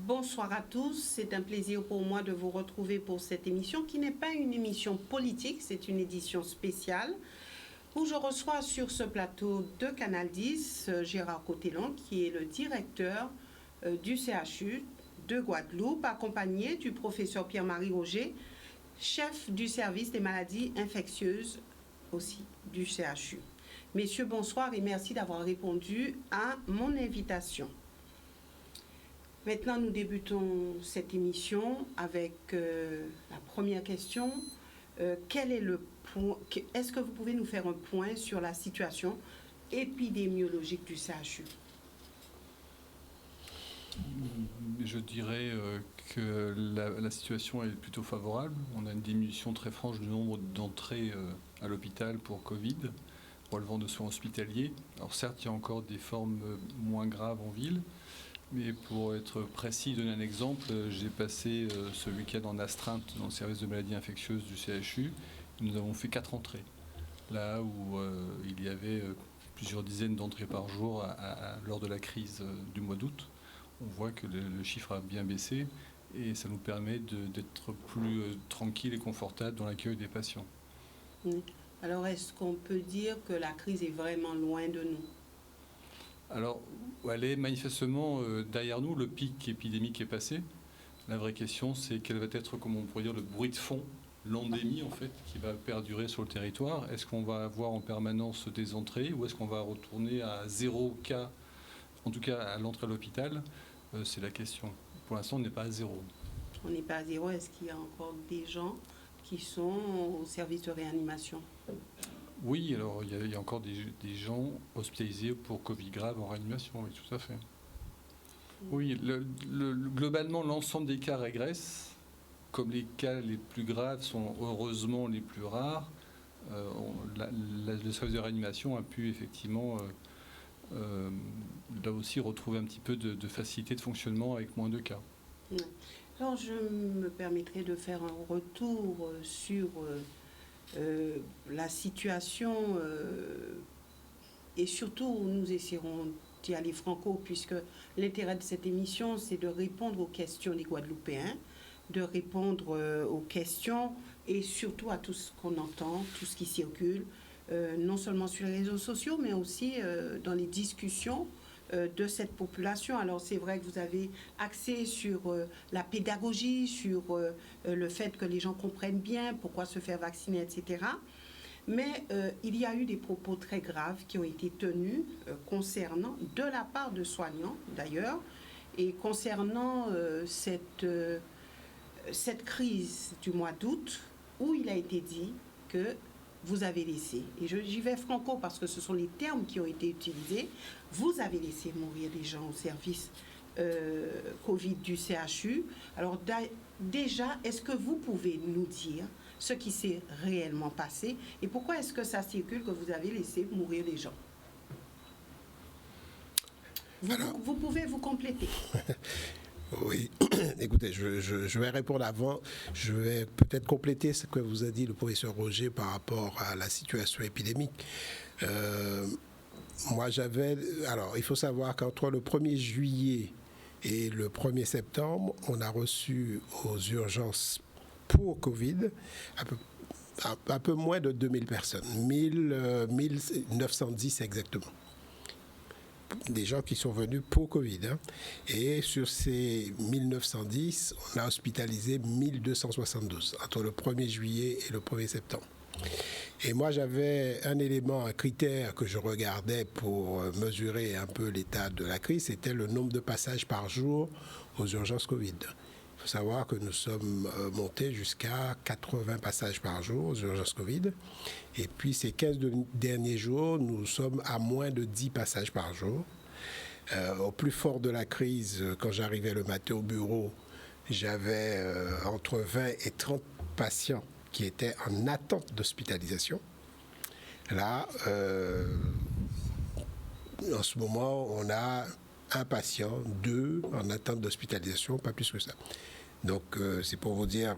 Bonsoir à tous, c'est un plaisir pour moi de vous retrouver pour cette émission qui n'est pas une émission politique, c'est une édition spéciale où je reçois sur ce plateau de Canal 10 Gérard Cotellon qui est le directeur du CHU de Guadeloupe, accompagné du professeur Pierre-Marie Roger, chef du service des maladies infectieuses aussi du CHU. Messieurs, bonsoir et merci d'avoir répondu à mon invitation. Maintenant, nous débutons cette émission avec la première question. Quel est le point, est-ce que vous pouvez nous faire un point sur la situation épidémiologique du CHU? Je dirais que la situation est plutôt favorable. On a une diminution très franche du nombre d'entrées à l'hôpital pour Covid, relevant de soins hospitaliers. Alors certes, il y a encore des formes moins graves en ville, mais pour être précis, donner un exemple, j'ai passé ce week-end en astreinte dans le service de maladies infectieuses du CHU. Nous avons fait 4 entrées, là où il y avait plusieurs dizaines d'entrées par jour lors de la crise du mois d'août. On voit que le chiffre a bien baissé et ça nous permet d'être plus tranquille et confortable dans l'accueil des patients. Alors, est-ce qu'on peut dire que la crise est vraiment loin de nous? Alors, elle est manifestement derrière nous, le pic épidémique est passé. La vraie question, c'est quel va être, comme on pourrait dire, le bruit de fond, l'endémie en fait, qui va perdurer sur le territoire. Est-ce qu'on va avoir en permanence des entrées ou est-ce qu'on va retourner à 0 cas, en tout cas à l'entrée de l'hôpital? C'est la question. Pour l'instant, on n'est pas à 0. On n'est pas à 0. Est-ce qu'il y a encore des gens qui sont au service de réanimation? Oui, alors il y a encore des gens hospitalisés pour Covid grave en réanimation, oui, tout à fait. Oui, globalement, l'ensemble des cas régressent. Comme les cas les plus graves sont heureusement les plus rares, le service de réanimation a pu effectivement, là aussi, retrouver un petit peu de facilité de fonctionnement avec moins de cas. Alors, je me permettrai de faire un retour sur la situation et surtout nous essaierons d'y aller franco puisque l'intérêt de cette émission c'est de répondre aux questions des Guadeloupéens, de répondre aux questions et surtout à tout ce qu'on entend, tout ce qui circule, non seulement sur les réseaux sociaux mais aussi dans les discussions de cette population. Alors c'est vrai que vous avez axé sur la pédagogie, sur le fait que les gens comprennent bien pourquoi se faire vacciner, etc. Mais il y a eu des propos très graves qui ont été tenus concernant, de la part de soignants d'ailleurs, et concernant cette crise du mois d'août où il a été dit que vous avez laissé, et j'y vais franco parce que ce sont les termes qui ont été utilisés, vous avez laissé mourir des gens au service Covid du CHU. Alors déjà, est-ce que vous pouvez nous dire ce qui s'est réellement passé et pourquoi est-ce que ça circule que vous avez laissé mourir des gens? Vous pouvez vous compléter. Oui, écoutez, je vais répondre avant. Je vais peut-être compléter ce que vous a dit le professeur Roger par rapport à la situation épidémique. Alors, il faut savoir qu'entre le 1er juillet et le 1er septembre, on a reçu aux urgences pour Covid un peu moins de 2000 personnes, 1910 exactement. Des gens qui sont venus pour Covid. Et sur ces 1910, on a hospitalisé 1272 entre le 1er juillet et le 1er septembre. Et moi, j'avais un élément, un critère que je regardais pour mesurer un peu l'état de la crise, c'était le nombre de passages par jour aux urgences Covid. Il faut savoir que nous sommes montés jusqu'à 80 passages par jour aux urgences Covid. Et puis, ces 15 derniers jours, nous sommes à moins de 10 passages par jour. Au plus fort de la crise, quand j'arrivais le matin au bureau, j'avais entre 20 et 30 patients qui étaient en attente d'hospitalisation. Là, en ce moment, on a un patient, 2 en attente d'hospitalisation, pas plus que ça. Donc, c'est pour vous dire,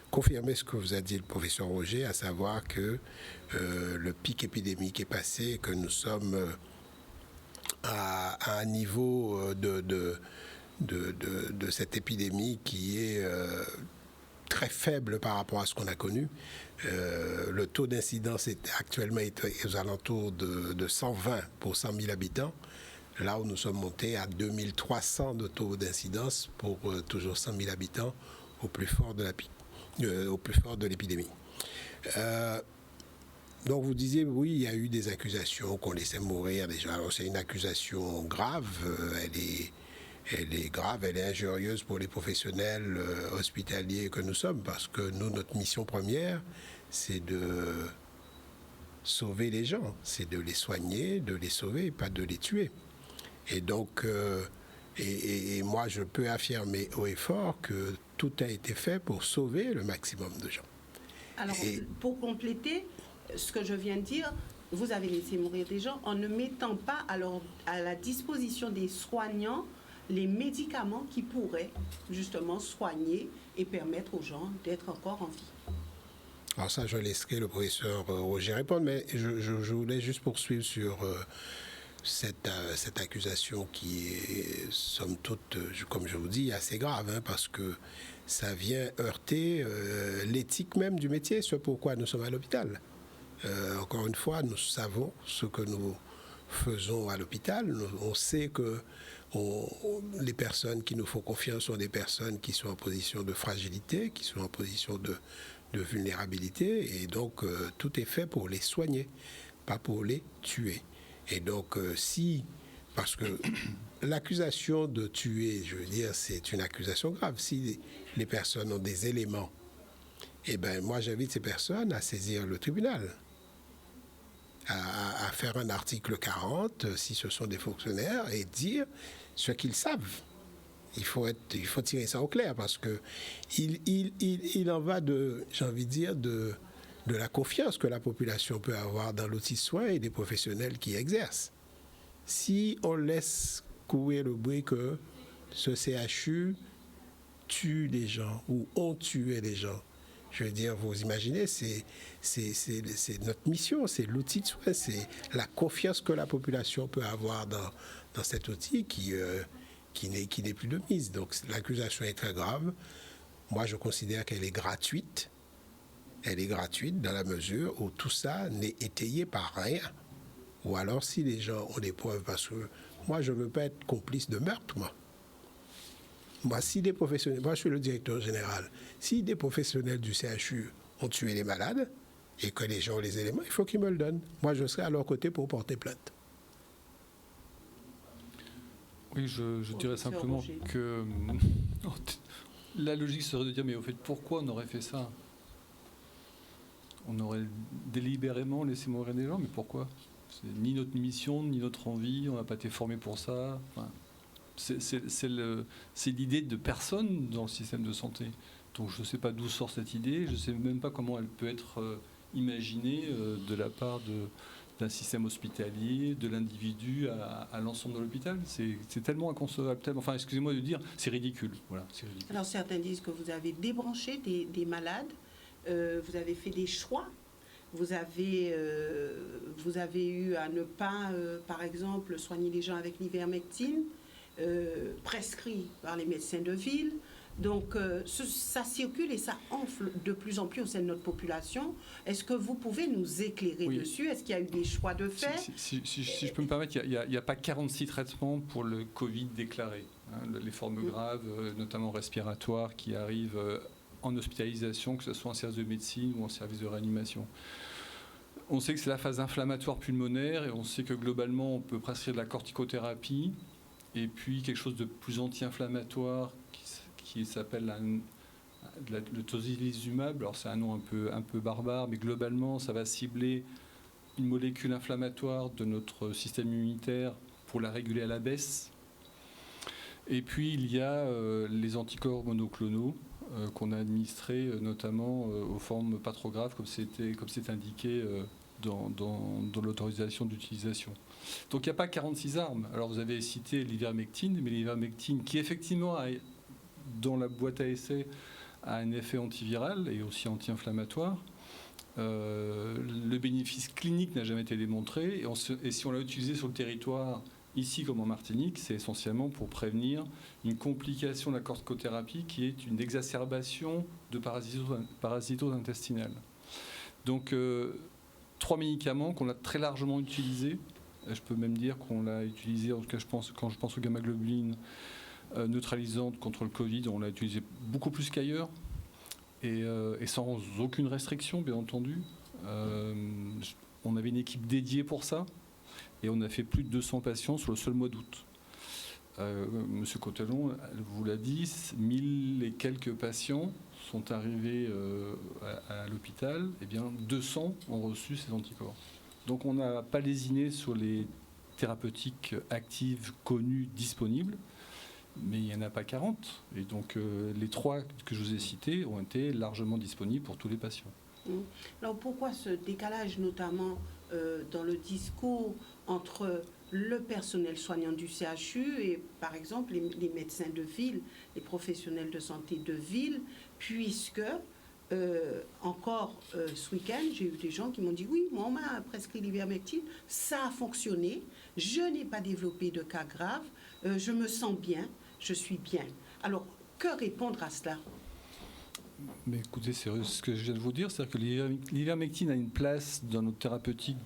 confirmer ce que vous a dit le professeur Roger, à savoir que le pic épidémique est passé, que nous sommes à un niveau de cette épidémie qui est très faible par rapport à ce qu'on a connu. Le taux d'incidence est actuellement aux alentours de 120 pour 100 000 habitants, là où nous sommes montés à 2300 de taux d'incidence pour toujours 100 000 habitants au plus fort de l'épidémie. Donc vous disiez, oui, il y a eu des accusations qu'on laissait mourir déjà. Alors c'est une accusation grave, elle est grave, elle est injurieuse pour les professionnels hospitaliers que nous sommes, parce que nous, notre mission première, c'est de sauver les gens, c'est de les soigner, de les sauver, pas de les tuer. Et donc, et moi, je peux affirmer haut et fort que tout a été fait pour sauver le maximum de gens. Alors, pour compléter ce que je viens de dire, vous avez laissé mourir des gens en ne mettant pas à la disposition des soignants les médicaments qui pourraient justement soigner et permettre aux gens d'être encore en vie. Alors ça, je laisserai le professeur Roger répondre, mais je voulais juste poursuivre sur cette accusation qui est, somme toute, comme je vous dis, assez grave, hein, parce que ça vient heurter l'éthique même du métier, ce pourquoi nous sommes à l'hôpital. Encore une fois, nous savons ce que nous faisons à l'hôpital. On sait que les personnes qui nous font confiance sont des personnes qui sont en position de fragilité, qui sont en position de vulnérabilité, et donc tout est fait pour les soigner, pas pour les tuer. Et donc parce que l'accusation de tuer, je veux dire, c'est une accusation grave. Si les personnes ont des éléments, eh bien moi j'invite ces personnes à saisir le tribunal, à faire un article 40, si ce sont des fonctionnaires, et dire ce qu'ils savent. Il faut tirer ça au clair, parce que il en va j'ai envie de dire, de la confiance que la population peut avoir dans l'outil de soin et des professionnels qui exercent. Si on laisse courir le bruit que ce CHU tue des gens ou ont tué des gens, je veux dire, vous imaginez, c'est notre mission, c'est l'outil de soin, c'est la confiance que la population peut avoir dans cet outil qui n'est plus de mise. Donc l'accusation est très grave. Moi, je considère qu'elle est gratuite. Elle est gratuite dans la mesure où tout ça n'est étayé par rien. Ou alors si les gens ont des preuves, parce que moi, je ne veux pas être complice de meurtre, moi. Moi, si des professionnels, moi je suis le directeur général, si des professionnels du CHU ont tué les malades et que les gens ont les éléments, il faut qu'ils me le donnent. Moi, je serai à leur côté pour porter plainte. Oui, je dirais simplement que la logique serait de dire, mais au fait, pourquoi on aurait fait ça? On aurait délibérément laissé mourir des gens, mais pourquoi? C'est ni notre mission, ni notre envie, on n'a pas été formé pour ça. Enfin, c'est l'idée de personne dans le système de santé. Donc je ne sais pas d'où sort cette idée, je ne sais même pas comment elle peut être imaginée de la part d'un système hospitalier, de l'individu à l'ensemble de l'hôpital. C'est tellement inconcevable, enfin excusez-moi de dire, c'est ridicule. Voilà, c'est ridicule. Alors certains disent que vous avez débranché des malades, vous avez fait des choix, vous avez eu à ne pas, par exemple, soigner les gens avec l'ivermectine, prescrit par les médecins de ville. Donc ça circule et ça enfle de plus en plus au sein de notre population. Est-ce que vous pouvez nous éclairer dessus? Est-ce qu'il y a eu des choix de fait? Si je peux me permettre, il n'y a pas 46 traitements pour le Covid déclaré. Hein, les formes graves, notamment respiratoires, qui arrivent en hospitalisation, que ce soit en service de médecine ou en service de réanimation. On sait que c'est la phase inflammatoire pulmonaire et on sait que globalement on peut prescrire de la corticothérapie et puis quelque chose de plus anti-inflammatoire qui s'appelle le tocilizumab. Alors c'est un nom un peu barbare, mais globalement ça va cibler une molécule inflammatoire de notre système immunitaire pour la réguler à la baisse. Et puis il y a les anticorps monoclonaux qu'on a administrés notamment aux formes pas trop graves comme c'est indiqué dans l'autorisation d'utilisation. Donc il n'y a pas 46 armes. Alors vous avez cité l'ivermectine, mais l'ivermectine qui effectivement dans la boîte à essai a un effet antiviral et aussi anti-inflammatoire. Le bénéfice clinique n'a jamais été démontré et si on l'a utilisé sur le territoire Ici, comme en Martinique, c'est essentiellement pour prévenir une complication de la corticothérapie qui est une exacerbation de parasitose intestinale. Donc, 3 médicaments qu'on a très largement utilisés. Je peux même dire qu'on l'a utilisé, en tout cas quand je pense aux gamma-globulines neutralisantes contre le Covid, on l'a utilisé beaucoup plus qu'ailleurs et sans aucune restriction, bien entendu. On avait une équipe dédiée pour ça et on a fait plus de 200 patients sur le seul mois d'août. Monsieur Cotalon vous l'a dit, 1000 et quelques patients sont arrivés à l'hôpital, et bien 200 ont reçu ces anticorps. Donc on n'a pas lésiné sur les thérapeutiques actives connues disponibles, mais il n'y en a pas 40. Et donc les 3 que je vous ai cités ont été largement disponibles pour tous les patients. Alors pourquoi ce décalage, notamment dans le discours entre le personnel soignant du CHU et par exemple les médecins de ville, les professionnels de santé de ville, puisque encore ce week-end, j'ai eu des gens qui m'ont dit oui, moi on m'a prescrit l'ivermectine, ça a fonctionné, je n'ai pas développé de cas graves, je me sens bien, je suis bien. Alors que répondre à cela ? Mais écoutez, c'est ce que je viens de vous dire, c'est-à-dire que l'ivermectine a une place dans notre thérapeutique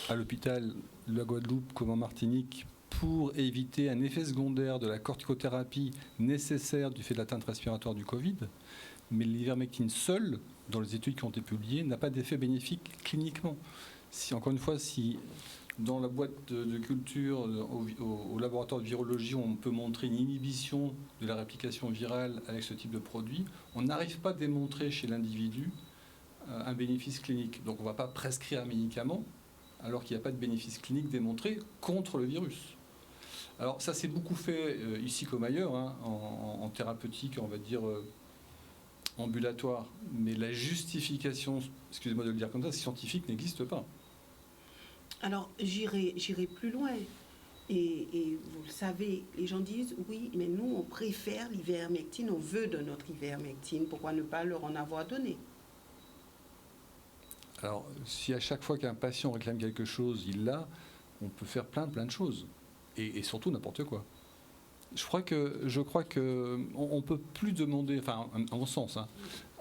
à l'hôpital de la Guadeloupe comme en Martinique pour éviter un effet secondaire de la corticothérapie nécessaire du fait de l'atteinte respiratoire du Covid. Mais l'ivermectine seule, dans les études qui ont été publiées, n'a pas d'effet bénéfique cliniquement. Encore une fois, si dans la boîte de culture au laboratoire de virologie, on peut montrer une inhibition de la réplication virale avec ce type de produit, on n'arrive pas à démontrer chez l'individu un bénéfice clinique. Donc on ne va pas prescrire un médicament alors qu'il n'y a pas de bénéfice clinique démontré contre le virus. Alors ça s'est beaucoup fait ici comme ailleurs, en thérapeutique, on va dire ambulatoire, mais la justification, excusez-moi de le dire comme ça, scientifique n'existe pas. Alors j'irai plus loin. Et vous le savez, les gens disent oui, mais nous on préfère l'ivermectine, on veut de notre ivermectine, pourquoi ne pas leur en avoir donné ? Alors, si à chaque fois qu'un patient réclame quelque chose, il l'a, on peut faire plein de choses. Et surtout n'importe quoi. Je crois que on peut plus demander, enfin, à mon sens,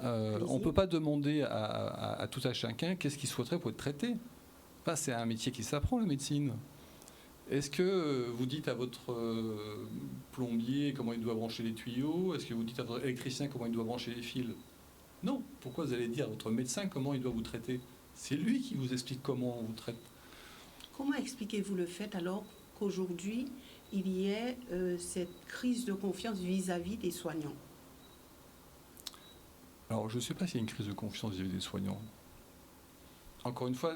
on peut pas demander à tout un chacun qu'est-ce qu'il souhaiterait pour être traité. Enfin, c'est un métier qui s'apprend, la médecine. Est-ce que vous dites à votre plombier comment il doit brancher les tuyaux ? Est-ce que vous dites à votre électricien comment il doit brancher les fils ? Non. Pourquoi vous allez dire à votre médecin comment il doit vous traiter ? C'est lui qui vous explique comment on vous traite. Comment expliquez-vous le fait alors qu'aujourd'hui, il y ait cette crise de confiance vis-à-vis des soignants ? Alors, je ne sais pas s'il y a une crise de confiance vis-à-vis des soignants. Encore une fois,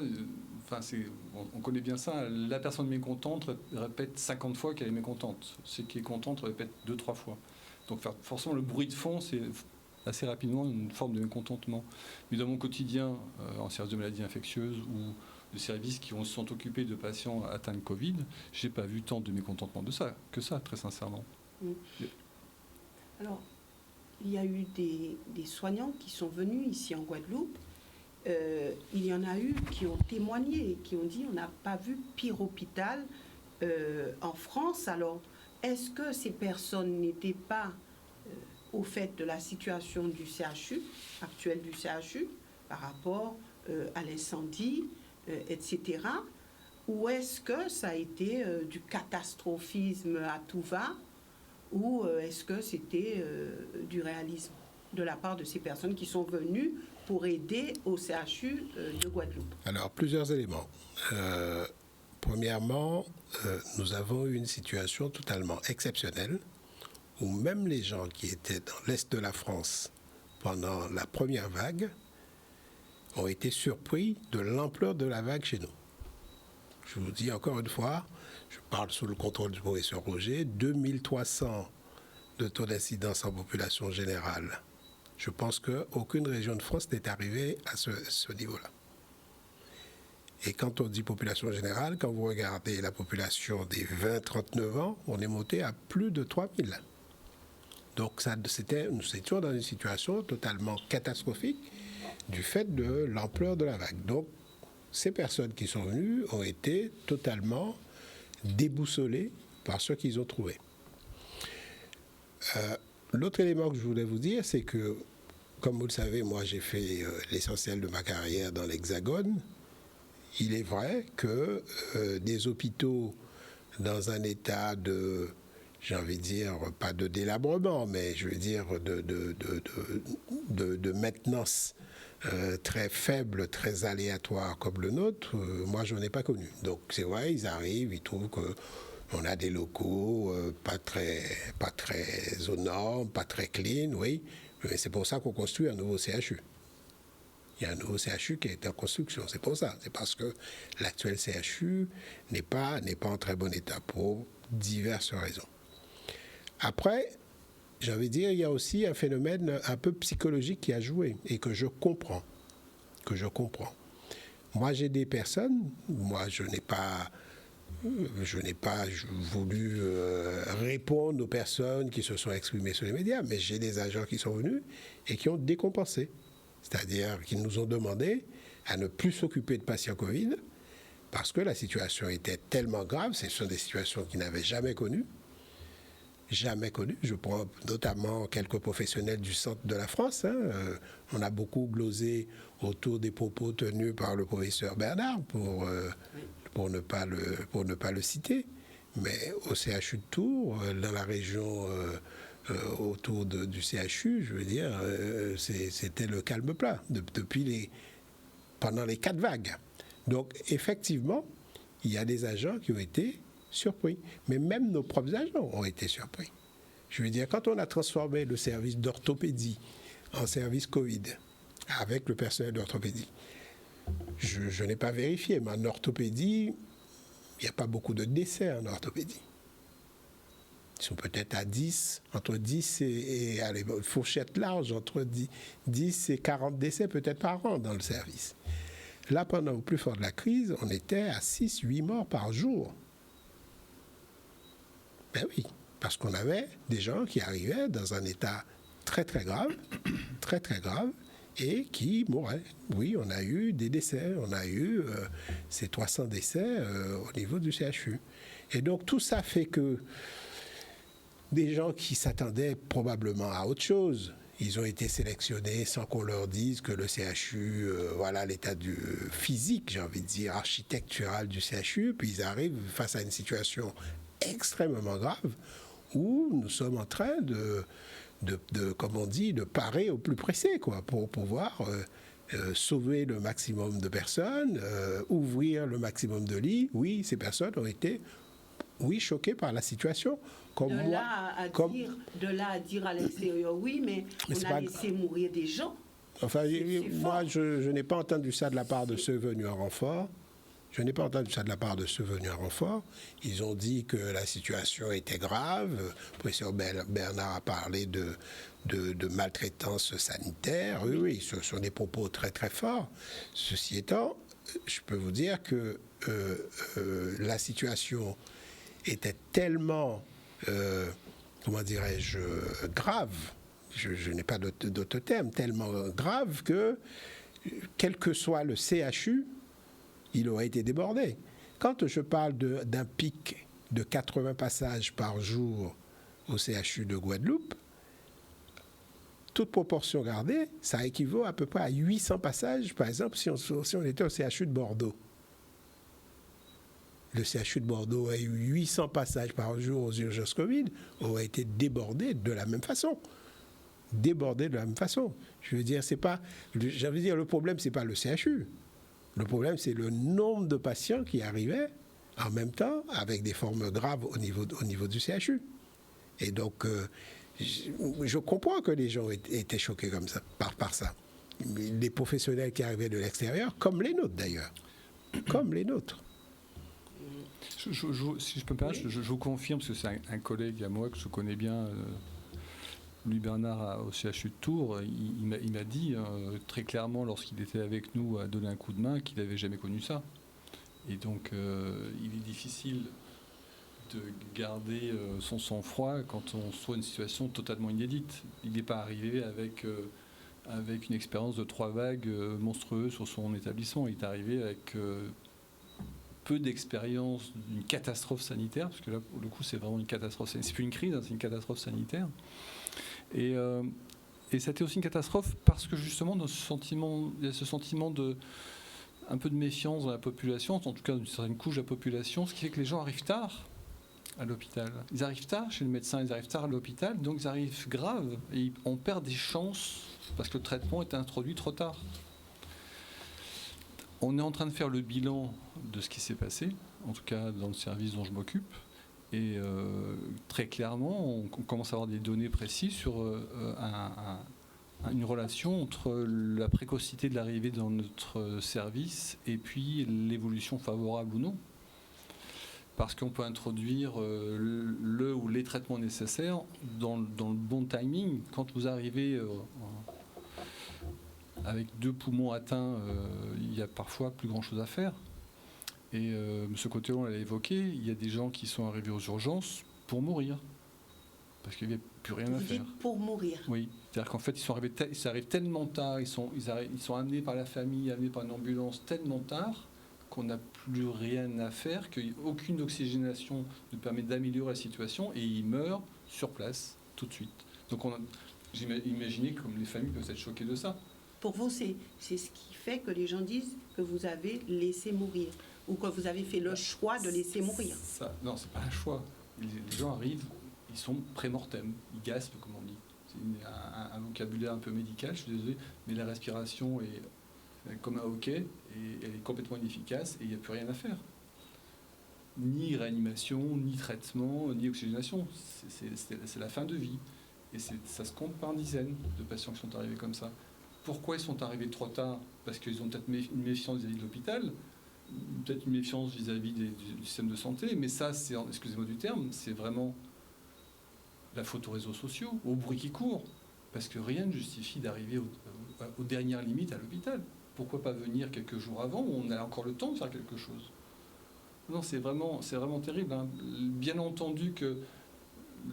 on connaît bien ça, la personne mécontente répète 50 fois qu'elle est mécontente. Celle qui est contente répète 2-3 fois. Donc forcément, le bruit de fond, c'est assez rapidement une forme de mécontentement. Mais dans mon quotidien, en service de maladies infectieuses ou de services qui se sont occupés de patients atteints de Covid, je n'ai pas vu tant de mécontentement que ça, très sincèrement. Alors, il y a eu des soignants qui sont venus ici en Guadeloupe. Il y en a eu qui ont témoigné, qui ont dit on n'a pas vu pire hôpital en France. Alors, est-ce que ces personnes n'étaient pas au fait de la situation du CHU, actuelle du CHU, par rapport à l'incendie, etc. Ou est-ce que ça a été du catastrophisme à tout va, ou est-ce que c'était du réalisme de la part de ces personnes qui sont venues pour aider au CHU de Guadeloupe? Alors, plusieurs éléments. Premièrement, nous avons eu une situation totalement exceptionnelle où même les gens qui étaient dans l'est de la France pendant la première vague ont été surpris de l'ampleur de la vague chez nous. Je vous dis encore une fois, je parle sous le contrôle du professeur Roger, 2300 de taux d'incidence en population générale. Je pense qu'aucune région de France n'est arrivée à ce niveau-là. Et quand on dit population générale, quand vous regardez la population des 20-39 ans, on est monté à plus de 3000. Donc nous étions dans une situation totalement catastrophique du fait de l'ampleur de la vague. Donc ces personnes qui sont venues ont été totalement déboussolés par ce qu'ils ont trouvé. L'autre élément que je voulais vous dire, c'est que, comme vous le savez, moi j'ai fait l'essentiel de ma carrière dans l'Hexagone. Il est vrai que des hôpitaux dans un état de, j'ai envie de dire, pas de délabrement, mais je veux dire de maintenance très faible, très aléatoire comme le nôtre, moi je n'en ai pas connu. Donc c'est vrai, ils arrivent, ils trouvent qu'on a des locaux pas très aux normes, pas très clean, oui, mais c'est pour ça qu'on construit un nouveau CHU. Il y a un nouveau CHU qui est en construction, c'est pour ça. C'est parce que l'actuel CHU n'est pas en très bon état pour diverses raisons. Après, j'ai envie de dire, il y a aussi un phénomène un peu psychologique qui a joué et que je comprends. Moi, j'ai des personnes, je n'ai pas voulu répondre aux personnes qui se sont exprimées sur les médias, mais j'ai des agents qui sont venus et qui ont décompensé. C'est-à-dire qu'ils nous ont demandé à ne plus s'occuper de patients Covid parce que la situation était tellement grave. Ce sont des situations qu'ils n'avaient jamais connues. Je prends notamment quelques professionnels du centre de la France. On a beaucoup glosé autour des propos tenus par le professeur Bernard pour ne pas le citer. Mais au CHU de Tours, dans la région autour du CHU, je veux dire, c'était le calme plat pendant les 4 vagues. Donc, effectivement, il y a des agents qui ont été surpris. Mais même nos propres agents ont été surpris. Je veux dire, quand on a transformé le service d'orthopédie en service Covid, avec le personnel d'orthopédie, je n'ai pas vérifié, mais en orthopédie, il n'y a pas beaucoup de décès en orthopédie. Ils sont peut-être à 10, entre 10 et allez, fourchette large, entre 10 et 40 décès peut-être par an dans le service. Là, pendant le plus fort de la crise, on était à 6-8 morts par jour. Ben oui, parce qu'on avait des gens qui arrivaient dans un état très très grave, et qui mouraient. Oui, on a eu des décès, on a eu ces 300 décès au niveau du CHU. Et donc tout ça fait que des gens qui s'attendaient probablement à autre chose, ils ont été sélectionnés sans qu'on leur dise que le CHU, voilà l'état physique, j'ai envie de dire, architectural du CHU, puis ils arrivent face à une situation extrêmement grave où nous sommes en train de comme on dit, de parer au plus pressé, quoi, pour pouvoir sauver le maximum de personnes, ouvrir le maximum de lits. Oui, ces personnes ont été, choquées par la situation. Comme de là à dire à l'extérieur, oui, mais on a laissé mourir des gens. Enfin, moi, je n'ai pas entendu ça de la part de ceux venus en renfort. Ils ont dit que la situation était grave. Le professeur Bernard a parlé de maltraitance sanitaire. Oui, ce sont des propos très très forts. Ceci étant, je peux vous dire que la situation était tellement, comment dirais-je, grave. Je n'ai pas d'autre terme, tellement grave que, quel que soit le CHU, il aurait été débordé. Quand je parle d'un pic de 80 passages par jour au CHU de Guadeloupe, toute proportion gardée, ça équivaut à peu près à 800 passages, par exemple, si on était au CHU de Bordeaux. Le CHU de Bordeaux a eu 800 passages par jour aux urgences Covid, aurait été débordé de la même façon. Je veux dire, le problème, c'est pas le CHU. Le problème, c'est le nombre de patients qui arrivaient en même temps avec des formes graves au niveau du CHU. Et donc, je comprends que les gens étaient choqués comme ça, par ça. Les professionnels qui arrivaient de l'extérieur, comme les nôtres d'ailleurs. Comme les nôtres. Si je peux me permettre, je vous confirme, parce que c'est un collègue à moi que je connais bien, Louis Bernard au CHU de Tours, il m'a dit très clairement lorsqu'il était avec nous à donner un coup de main qu'il n'avait jamais connu ça. Et donc il est difficile de garder son sang-froid quand on se trouve une situation totalement inédite. Il n'est pas arrivé avec une expérience de 3 vagues monstrueuses sur son établissement. Il est arrivé avec peu d'expérience d'une catastrophe sanitaire, parce que là, pour le coup, c'est vraiment une catastrophe sanitaire. C'est plus une crise, hein, c'est une catastrophe sanitaire. Et ça a été aussi une catastrophe parce que justement, il y a ce sentiment un peu de méfiance dans la population, en tout cas d'une certaine couche de la population, ce qui fait que les gens arrivent tard à l'hôpital. Ils arrivent tard chez le médecin, ils arrivent tard à l'hôpital, donc ils arrivent graves et on perd des chances parce que le traitement est introduit trop tard. On est en train de faire le bilan de ce qui s'est passé, en tout cas dans le service dont je m'occupe, et très clairement, on commence à avoir des données précises sur une relation entre la précocité de l'arrivée dans notre service et puis l'évolution favorable ou non. Parce qu'on peut introduire le ou les traitements nécessaires dans le bon timing. Quand vous arrivez avec 2 poumons atteints, il y a parfois plus grand-chose à faire. Et M. Cotellon l'a évoqué, il y a des gens qui sont arrivés aux urgences pour mourir. Parce qu'il n'y avait plus rien à faire. Pour mourir. Oui, c'est-à-dire qu'en fait, ça arrive tellement tard, ils sont amenés par la famille, amenés par une ambulance tellement tard qu'on n'a plus rien à faire, qu'aucune oxygénation ne permet d'améliorer la situation et ils meurent sur place, tout de suite. Donc j'ai imaginé comme les familles peuvent être choquées de ça. Pour vous, c'est ce qui fait que les gens disent que vous avez laissé mourir ou que vous avez fait le choix de laisser mourir. Non, c'est pas un choix. Les gens arrivent, ils sont pré-mortem, ils gaspent, comme on dit. C'est un vocabulaire un peu médical, je suis désolé, mais la respiration est comme un hockey et elle est complètement inefficace et il n'y a plus rien à faire. Ni réanimation, ni traitement, ni oxygénation. C'est la fin de vie. Et ça se compte par dizaines de patients qui sont arrivés comme ça. Pourquoi ils sont arrivés trop tard? Parce qu'ils ont peut-être une méfiance vis-à-vis de l'hôpital, peut-être une méfiance vis-à-vis du système de santé, mais ça, excusez-moi du terme, c'est vraiment la faute aux réseaux sociaux, au bruit qui court, parce que rien ne justifie d'arriver aux dernières limites à l'hôpital. Pourquoi pas venir quelques jours avant où on a encore le temps de faire quelque chose? Non, c'est vraiment terrible, hein. Bien entendu que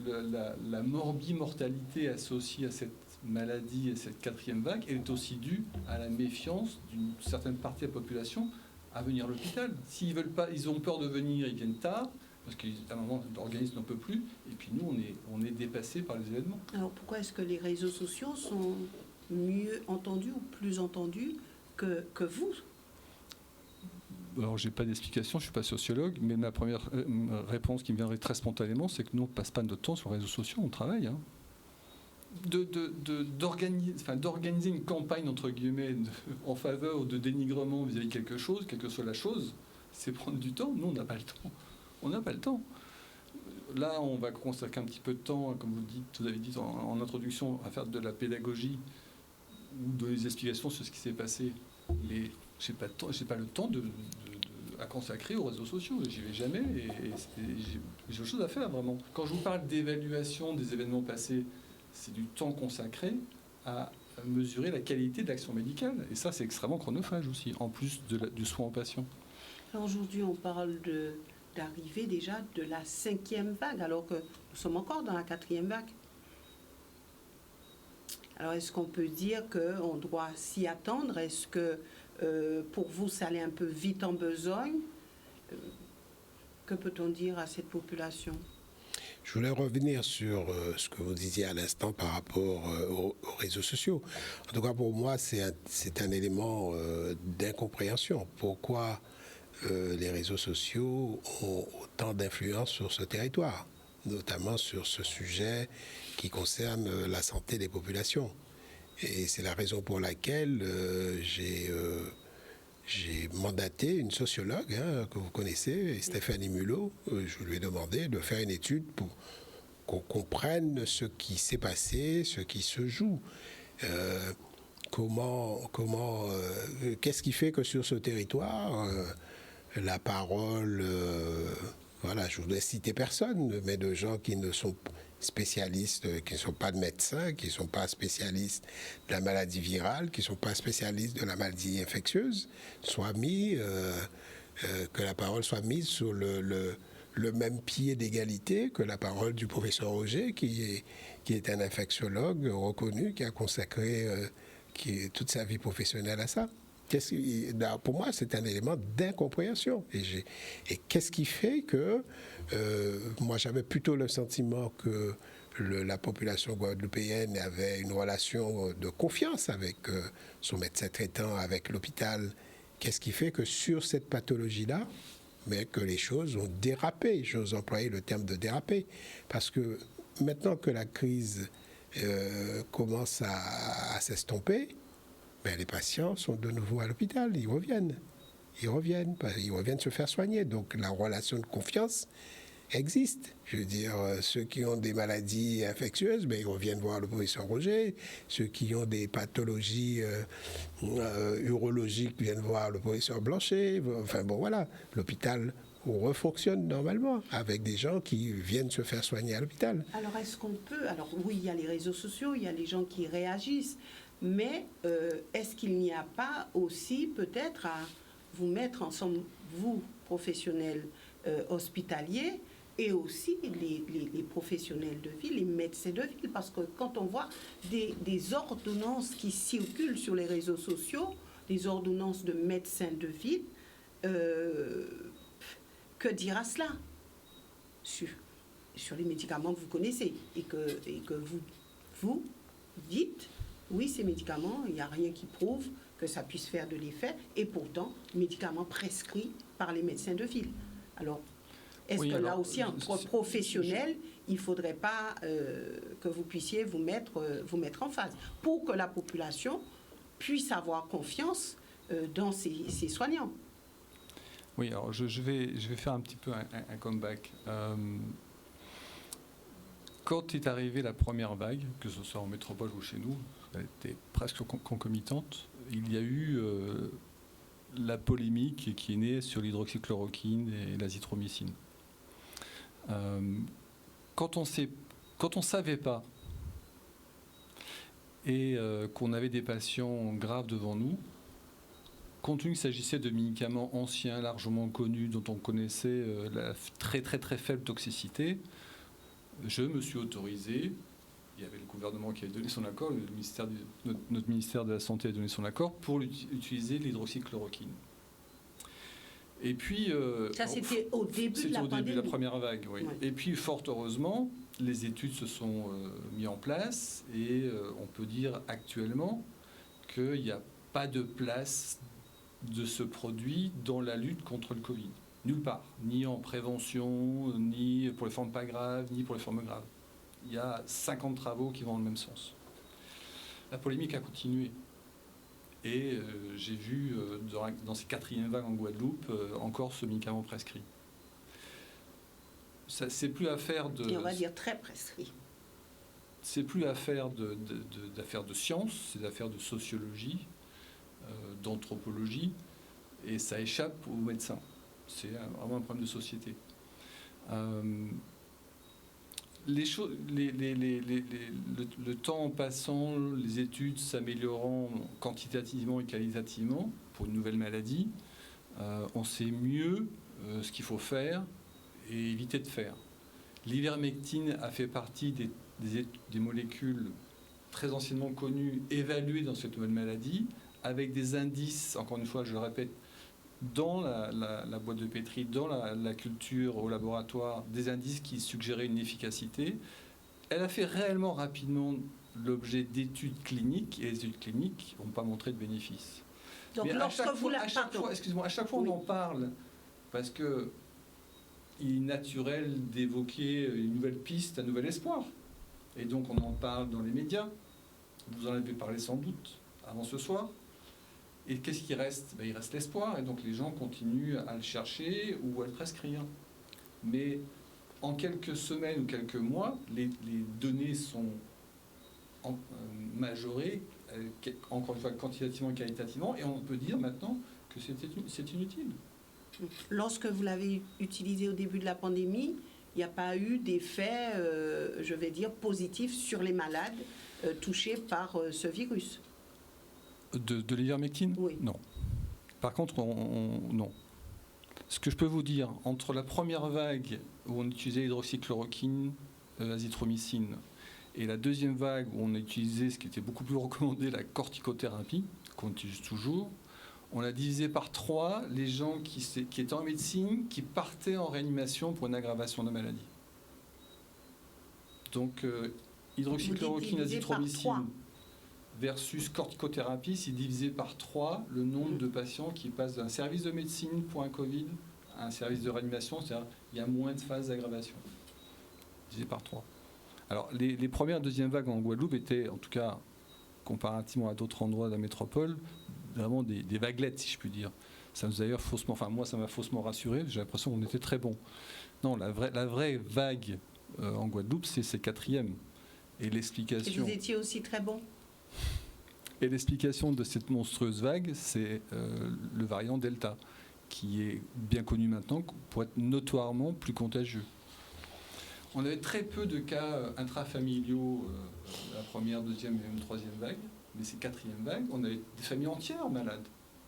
la mortalité associée à cette maladie et cette 4e vague est aussi due à la méfiance d'une certaine partie de la population à venir à l'hôpital. S'ils veulent pas, ils ont peur de venir, ils viennent tard, parce qu'à un moment, l'organisme n'en peut plus, et puis nous, on est dépassés par les événements. Alors pourquoi est-ce que les réseaux sociaux sont mieux entendus ou plus entendus que vous? Alors, j'ai pas d'explication, je suis pas sociologue, mais ma première réponse qui me viendrait très spontanément, c'est que nous, on passe pas notre temps sur les réseaux sociaux, on travaille. Hein. D'organiser une campagne, entre guillemets, en faveur de dénigrement vis-à-vis de quelque chose, quelle que soit la chose, c'est prendre du temps. Nous, on n'a pas le temps. On n'a pas le temps. Là, on va consacrer un petit peu de temps, comme vous avez dit en introduction, à faire de la pédagogie ou donner des explications sur ce qui s'est passé. Mais j'ai pas le temps à consacrer aux réseaux sociaux. J'y vais jamais et j'ai autre chose à faire, vraiment. Quand je vous parle d'évaluation des événements passés, c'est du temps consacré à mesurer la qualité de l'action médicale. Et ça, c'est extrêmement chronophage aussi, en plus du soin aux patients. Alors aujourd'hui, on parle d'arrivée déjà de la 5e vague, alors que nous sommes encore dans la 4e vague. Alors, est-ce qu'on peut dire qu'on doit s'y attendre? Est-ce que pour vous, ça allait un peu vite en besogne? Que peut-on dire à cette population? Je voulais revenir sur ce que vous disiez à l'instant par rapport aux réseaux sociaux. En tout cas, pour moi, c'est un élément d'incompréhension. Pourquoi les réseaux sociaux ont autant d'influence sur ce territoire, notamment sur ce sujet qui concerne la santé des populations. Et c'est la raison pour laquelle j'ai mandaté une sociologue que vous connaissez, Stéphanie Mulot. Je lui ai demandé de faire une étude pour qu'on comprenne ce qui s'est passé, ce qui se joue. Qu'est-ce qui fait que sur ce territoire, la parole, voilà, je ne voudrais citer personne, mais de gens qui ne sont spécialistes, qui ne sont pas de médecins, qui ne sont pas spécialistes de la maladie virale, qui ne sont pas spécialistes de la maladie infectieuse, que la parole soit mise sur le même pied d'égalité que la parole du professeur Roger, qui est un infectiologue reconnu, qui a consacré toute sa vie professionnelle à ça. Pour moi, c'est un élément d'incompréhension. Et qu'est-ce qui fait que moi, j'avais plutôt le sentiment que la population guadeloupéenne avait une relation de confiance avec son médecin traitant, avec l'hôpital. Qu'est-ce qui fait que sur cette pathologie-là, mais que les choses ont dérapé? J'ose employer le terme de déraper. Parce que maintenant que la crise commence à s'estomper, ben, les patients sont de nouveau à l'hôpital, ils reviennent se faire soigner. Donc la relation de confiance existe. Je veux dire, ceux qui ont des maladies infectieuses, ben, ils reviennent voir le professeur Roger. Ceux qui ont des pathologies urologiques viennent voir le professeur Blanchet. Enfin bon, voilà, l'hôpital refonctionne normalement avec des gens qui viennent se faire soigner à l'hôpital. Alors est-ce qu'on peut... Alors oui, il y a les réseaux sociaux, il y a les gens qui réagissent, mais est-ce qu'il n'y a pas aussi peut-être à vous mettre ensemble, vous, professionnels hospitaliers, et aussi les professionnels de ville, les médecins de ville, parce que quand on voit des ordonnances qui circulent sur les réseaux sociaux, des ordonnances de médecins de ville, que dire à cela sur les médicaments que vous connaissez et que vous dites, oui, ces médicaments, il n'y a rien qui prouve que ça puisse faire de l'effet, et pourtant, médicaments prescrits par les médecins de ville. Alors, est-ce que là aussi, entre professionnels, il ne faudrait pas que vous puissiez vous mettre en phase pour que la population puisse avoir confiance dans ses soignants? Oui, alors je vais faire un petit peu un comeback. Quand est arrivée la première vague, que ce soit en métropole ou chez nous, elle était presque concomitante, il y a eu la polémique qui est née sur l'hydroxychloroquine et l'azithromycine. Quand on savait pas et qu'on avait des patients graves devant nous, compte tenu qu'il s'agissait de médicaments anciens, largement connus, dont on connaissait la très très très faible toxicité, je me suis autorisé, il y avait le gouvernement qui avait donné son accord, notre ministère de la Santé a donné son accord pour utiliser l'hydroxychloroquine. Et puis, ça, c'était au début de la pandémie. Début de la première vague, oui. Ouais. Et puis, fort heureusement, les études se sont mises en place et on peut dire actuellement qu'il n'y a pas de place de ce produit dans la lutte contre le Covid. Nulle part. Ni en prévention, ni pour les formes pas graves, ni pour les formes graves. Il y a 50 travaux qui vont dans le même sens. La polémique a continué. Et j'ai vu dans ces quatrièmes vagues en Guadeloupe encore ce médicament prescrit. Ça, c'est plus affaire de... Et on va dire très prescrit. C'est plus affaire d'affaires de science, c'est d'affaires de sociologie, d'anthropologie, et ça échappe aux médecins. C'est vraiment un problème de société. Le temps en passant, les études s'améliorant quantitativement et qualitativement pour une nouvelle maladie, on sait mieux ce qu'il faut faire et éviter de faire. L'ivermectine a fait partie des molécules très anciennement connues, évaluées dans cette nouvelle maladie, avec des indices, encore une fois, je le répète, dans la boîte de pétri, dans la culture au laboratoire, des indices qui suggéraient une efficacité. Elle a fait réellement rapidement l'objet d'études cliniques, et les études cliniques n'ont pas montré de bénéfice. Donc, mais à chaque fois oui. On en parle, parce que il est naturel d'évoquer une nouvelle piste, un nouvel espoir. Et donc on en parle dans les médias. Vous en avez parlé sans doute avant ce soir. Et qu'est-ce qui reste ? Il reste l'espoir, et donc les gens continuent à le chercher ou à le prescrire. Mais en quelques semaines ou quelques mois, les données sont majorées, encore une fois quantitativement et qualitativement, et on peut dire maintenant que c'est inutile. Lorsque vous l'avez utilisé au début de la pandémie, il n'y a pas eu d'effet, je vais dire, positif sur les malades touchés par ce virus. De l'ivermectine ? Oui. Non. Par contre, non. Ce que je peux vous dire, entre la première vague où on utilisait l'hydroxychloroquine, l'azithromycine, et la deuxième vague où on a utilisé ce qui était beaucoup plus recommandé, la corticothérapie, qu'on utilise toujours, on a divisé par 3 les gens qui étaient en médecine, qui partaient en réanimation pour une aggravation de maladie. Donc, hydroxychloroquine, azithromycine versus corticothérapie, c'est divisé par 3 le nombre de patients qui passent d'un service de médecine pour un Covid à un service de réanimation, c'est-à-dire il y a moins de phases d'aggravation. Divisé par 3. Alors, les premières et deuxièmes vagues en Guadeloupe étaient, en tout cas, comparativement à d'autres endroits de la métropole, vraiment des vaguelettes, si je puis dire. Ça nous a d'ailleurs faussement, enfin moi ça m'a faussement rassuré, j'ai l'impression qu'on était très bon. Non, la vraie vague en Guadeloupe, c'est 4e. Et l'explication... Et vous étiez aussi très bon. Et l'explication de cette monstrueuse vague, c'est le variant Delta, qui est bien connu maintenant pour être notoirement plus contagieux. On avait très peu de cas intrafamiliaux, la première, deuxième et même troisième vague, mais c'est 4e vague, on avait des familles entières malades.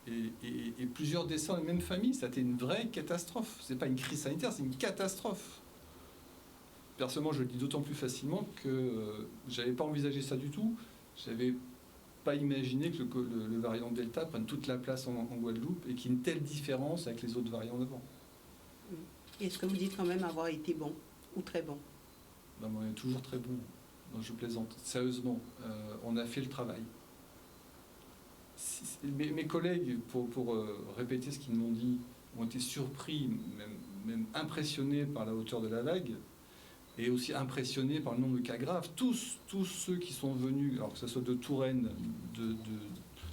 Et plusieurs décès dans les mêmes familles, ça a été une vraie catastrophe. Ce n'est pas une crise sanitaire, c'est une catastrophe. Personnellement, je le dis d'autant plus facilement que je n'avais pas envisagé ça du tout. Je n'avais pas imaginé que le variant Delta prenne toute la place en Guadeloupe et qu'il y ait une telle différence avec les autres variants d'avant. Est-ce que vous dites quand même avoir été bon ou très bon? Ben, on est toujours très bon. Non, je plaisante. Sérieusement, on a fait le travail. Mes collègues, pour répéter ce qu'ils m'ont dit, ont été surpris, même impressionnés par la hauteur de la vague, et aussi impressionnés par le nombre de cas graves. Tous ceux qui sont venus, alors que ce soit de Touraine, de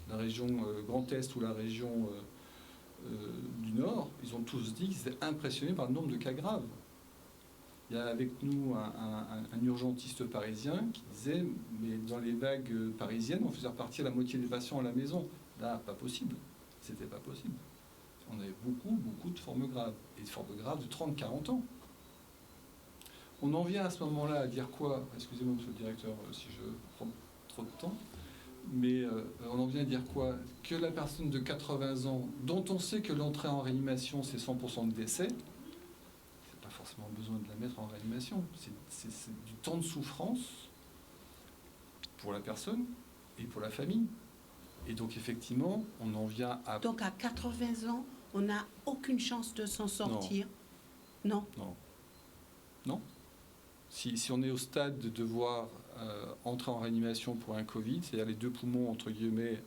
la région Grand Est ou la région du Nord, ils ont tous dit qu'ils étaient impressionnés par le nombre de cas graves. Il y a avec nous un urgentiste parisien qui disait « mais dans les vagues parisiennes, on faisait repartir la moitié des patients à la maison ». Là, pas possible. C'était pas possible. On avait beaucoup de formes graves. Et de formes graves de 30-40 ans. On en vient à ce moment-là à dire quoi? Excusez-moi, monsieur le directeur, si je prends trop de temps. Mais on en vient à dire quoi? Que la personne de 80 ans, dont on sait que l'entrée en réanimation, c'est 100% de décès, forcément besoin de la mettre en réanimation. C'est du temps de souffrance pour la personne et pour la famille. Et donc, effectivement, on en vient à... Donc, à 80 ans, on n'a aucune chance de s'en sortir? Non. Si on est au stade de devoir entrer en réanimation pour un Covid, c'est-à-dire les 2 poumons, entre guillemets,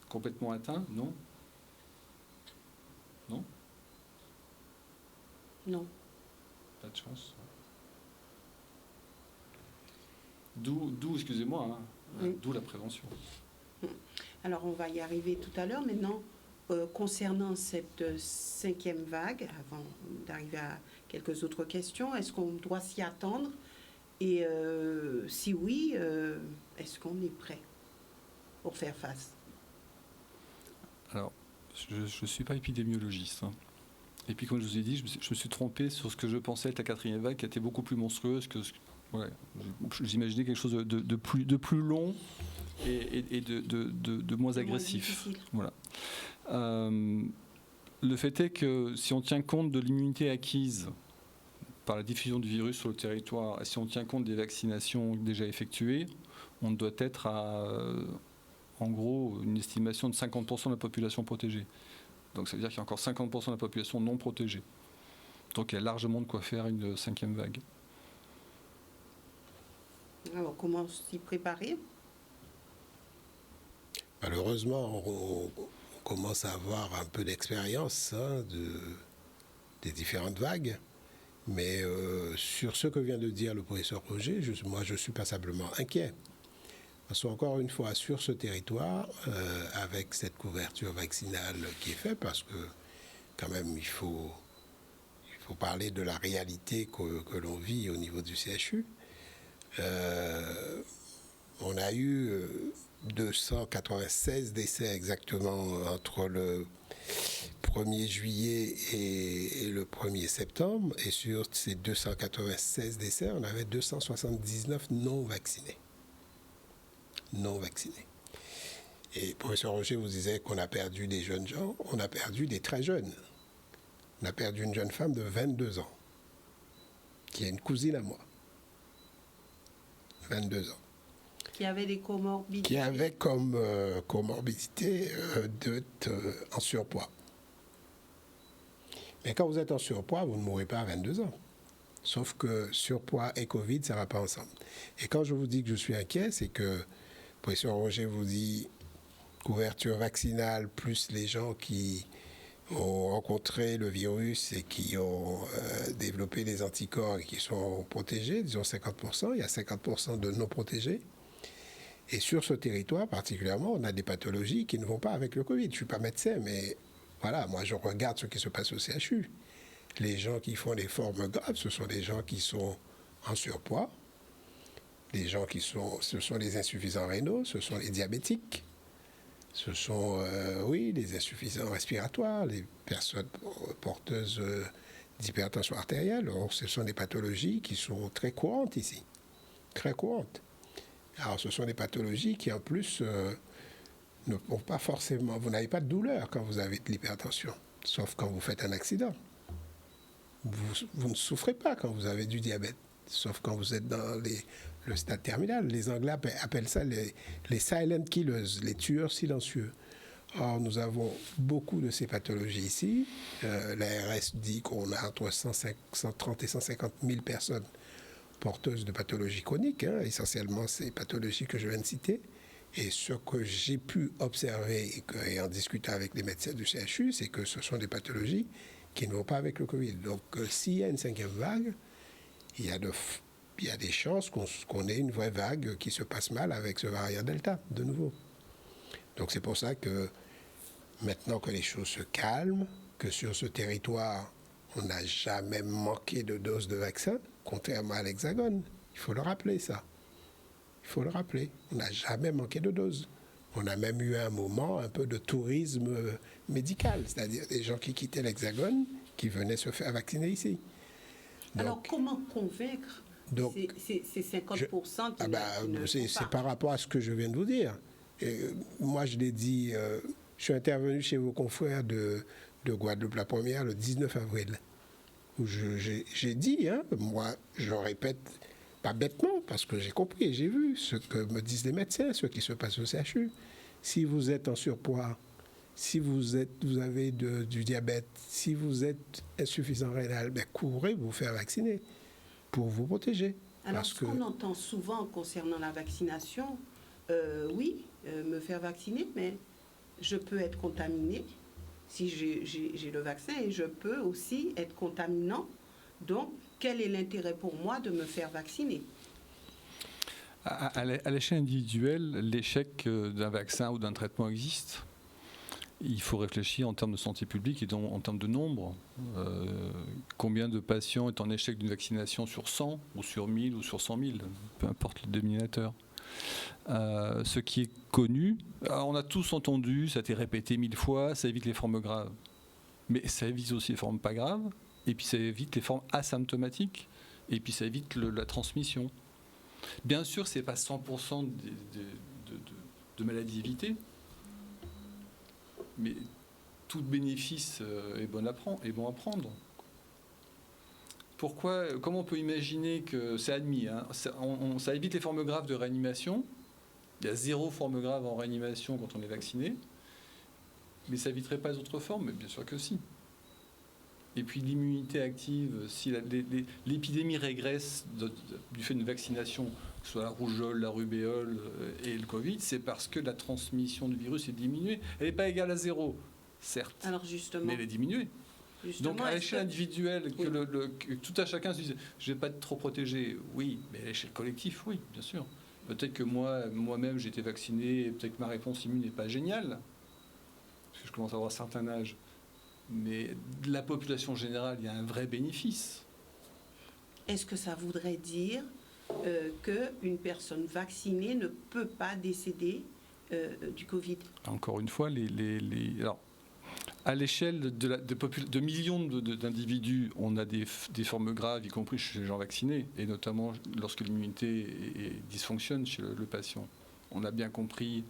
complètement atteints, non. Pas de chance. D'où excusez-moi, d'où la prévention. Alors, on va y arriver tout à l'heure. Maintenant, concernant cette 5e vague, avant d'arriver à quelques autres questions, est-ce qu'on doit s'y attendre? Et si oui, est-ce qu'on est prêt pour faire face? Alors, je ne suis pas épidémiologiste. Et puis, comme je vous ai dit, je me suis trompé sur ce que je pensais être la 4e vague, qui était beaucoup plus monstrueuse que... J'imaginais quelque chose de plus long et de moins agressif. Voilà. Le fait est que si on tient compte de l'immunité acquise par la diffusion du virus sur le territoire, et si on tient compte des vaccinations déjà effectuées, on doit être à, en gros, une estimation de 50% de la population protégée. Donc ça veut dire qu'il y a encore 50% de la population non protégée. Donc il y a largement de quoi faire une 5e vague. Alors comment s'y préparer? Malheureusement, on commence à avoir un peu d'expérience des différentes vagues. Mais sur ce que vient de dire le professeur Roger, moi je suis passablement inquiet. Parce qu'encore une fois, sur ce territoire, avec cette couverture vaccinale qui est faite, parce que quand même il faut parler de la réalité que l'on vit au niveau du CHU, on a eu 296 décès exactement entre le 1er juillet et le 1er septembre. Et sur ces 296 décès, on avait 279 non vaccinés. Et le professeur Roger vous disait qu'on a perdu des jeunes gens, on a perdu des très jeunes. On a perdu une jeune femme de 22 ans, qui est une cousine à moi. 22 ans. Qui avaient des comorbidités. Qui avaient comme comorbidité d'être en surpoids. Mais quand vous êtes en surpoids, vous ne mourrez pas à 22 ans. Sauf que surpoids et Covid, ça ne va pas ensemble. Et quand je vous dis que je suis inquiet, c'est que le professeur Roger vous dit couverture vaccinale plus les gens qui ont rencontré le virus et qui ont développé des anticorps et qui sont protégés, disons 50%, il y a 50% de non protégés. Et sur ce territoire particulièrement, on a des pathologies qui ne vont pas avec le Covid. Je ne suis pas médecin, mais voilà, moi je regarde ce qui se passe au CHU. Les gens qui font des formes graves, ce sont des gens qui sont en surpoids, ce sont les insuffisants rénaux, ce sont les diabétiques, ce sont, les insuffisants respiratoires, les personnes porteuses d'hypertension artérielle. Donc, ce sont des pathologies qui sont très courantes ici, très courantes. Alors, ce sont des pathologies qui, en plus, ne font pas forcément... Vous n'avez pas de douleur quand vous avez de l'hypertension, sauf quand vous faites un accident. Vous ne souffrez pas quand vous avez du diabète, sauf quand vous êtes dans le stade terminal. Les Anglais appellent ça les silent killers, les tueurs silencieux. Or, nous avons beaucoup de ces pathologies ici. L'ARS dit qu'on a entre 130 et 150 000 personnes porteuses de pathologies chroniques, essentiellement ces pathologies que je viens de citer. Et ce que j'ai pu observer et en discutant avec les médecins du CHU, c'est que ce sont des pathologies qui ne vont pas avec le Covid. Donc, s'il y a une 5e vague, il y a des chances qu'on ait une vraie vague qui se passe mal avec ce variant Delta, de nouveau. Donc, c'est pour ça que maintenant que les choses se calment, que sur ce territoire, on n'a jamais manqué de doses de vaccin, contrairement à l'Hexagone. Il faut le rappeler, ça. Il faut le rappeler. On n'a jamais manqué de doses. On a même eu un moment un peu de tourisme médical, c'est-à-dire des gens qui quittaient l'Hexagone, qui venaient se faire vacciner ici. Donc, alors, comment convaincre ces 50% qui ne c'est par rapport à ce que je viens de vous dire. Et moi, je l'ai dit, je suis intervenu chez vos confrères de Guadeloupe la première le 19 avril, où j'ai dit, moi, je répète, pas bêtement, parce que j'ai compris, j'ai vu ce que me disent les médecins, ce qui se passe au CHU. Si vous êtes en surpoids, si vous avez du diabète, si vous êtes insuffisant rénal, courez vous faire vacciner pour vous protéger. Alors, ce qu'on entend souvent concernant la vaccination, me faire vacciner, mais je peux être contaminé si j'ai le vaccin et je peux aussi être contaminant. Donc, quel est l'intérêt pour moi de me faire vacciner ? À l'échelle individuelle, l'échec d'un vaccin ou d'un traitement existe. Il faut réfléchir en termes de santé publique et en termes de nombre. Combien de patients est en échec d'une vaccination sur 100 ou sur 1000 ou sur 100 000, peu importe le dénominateur. Ce qui est connu, on a tous entendu, ça a été répété 1000 fois, ça évite les formes graves. Mais ça évite aussi les formes pas graves, et puis ça évite les formes asymptomatiques, et puis ça évite la transmission. Bien sûr, ce n'est pas 100% de maladies évitées, mais tout bénéfice est bon à prendre. Comment on peut imaginer que c'est admis, ça évite les formes graves de réanimation. Il y a 0 forme grave en réanimation quand on est vacciné, mais ça éviterait pas les autres formes, mais bien sûr que si. Et puis l'immunité active, si l'épidémie régresse du fait d'une vaccination, que ce soit la rougeole, la rubéole et le Covid, c'est parce que la transmission du virus est diminuée. Elle n'est pas égale à 0, certes, alors justement, mais elle est diminuée. Donc à l'échelle individuelle, que tout à chacun se dise « je ne vais pas être trop protégé », oui, mais à l'échelle collective, oui, bien sûr. Peut-être que moi-même j'ai été vacciné et peut-être que ma réponse immune n'est pas géniale, parce que je commence à avoir un certain âge. Mais de la population générale, il y a un vrai bénéfice. Est-ce que ça voudrait dire qu'une personne vaccinée ne peut pas décéder du Covid ? Encore une fois, alors, à l'échelle de millions d'individus, on a des formes graves, y compris chez les gens vaccinés, et notamment lorsque l'immunité dysfonctionne chez le patient. On a bien compris,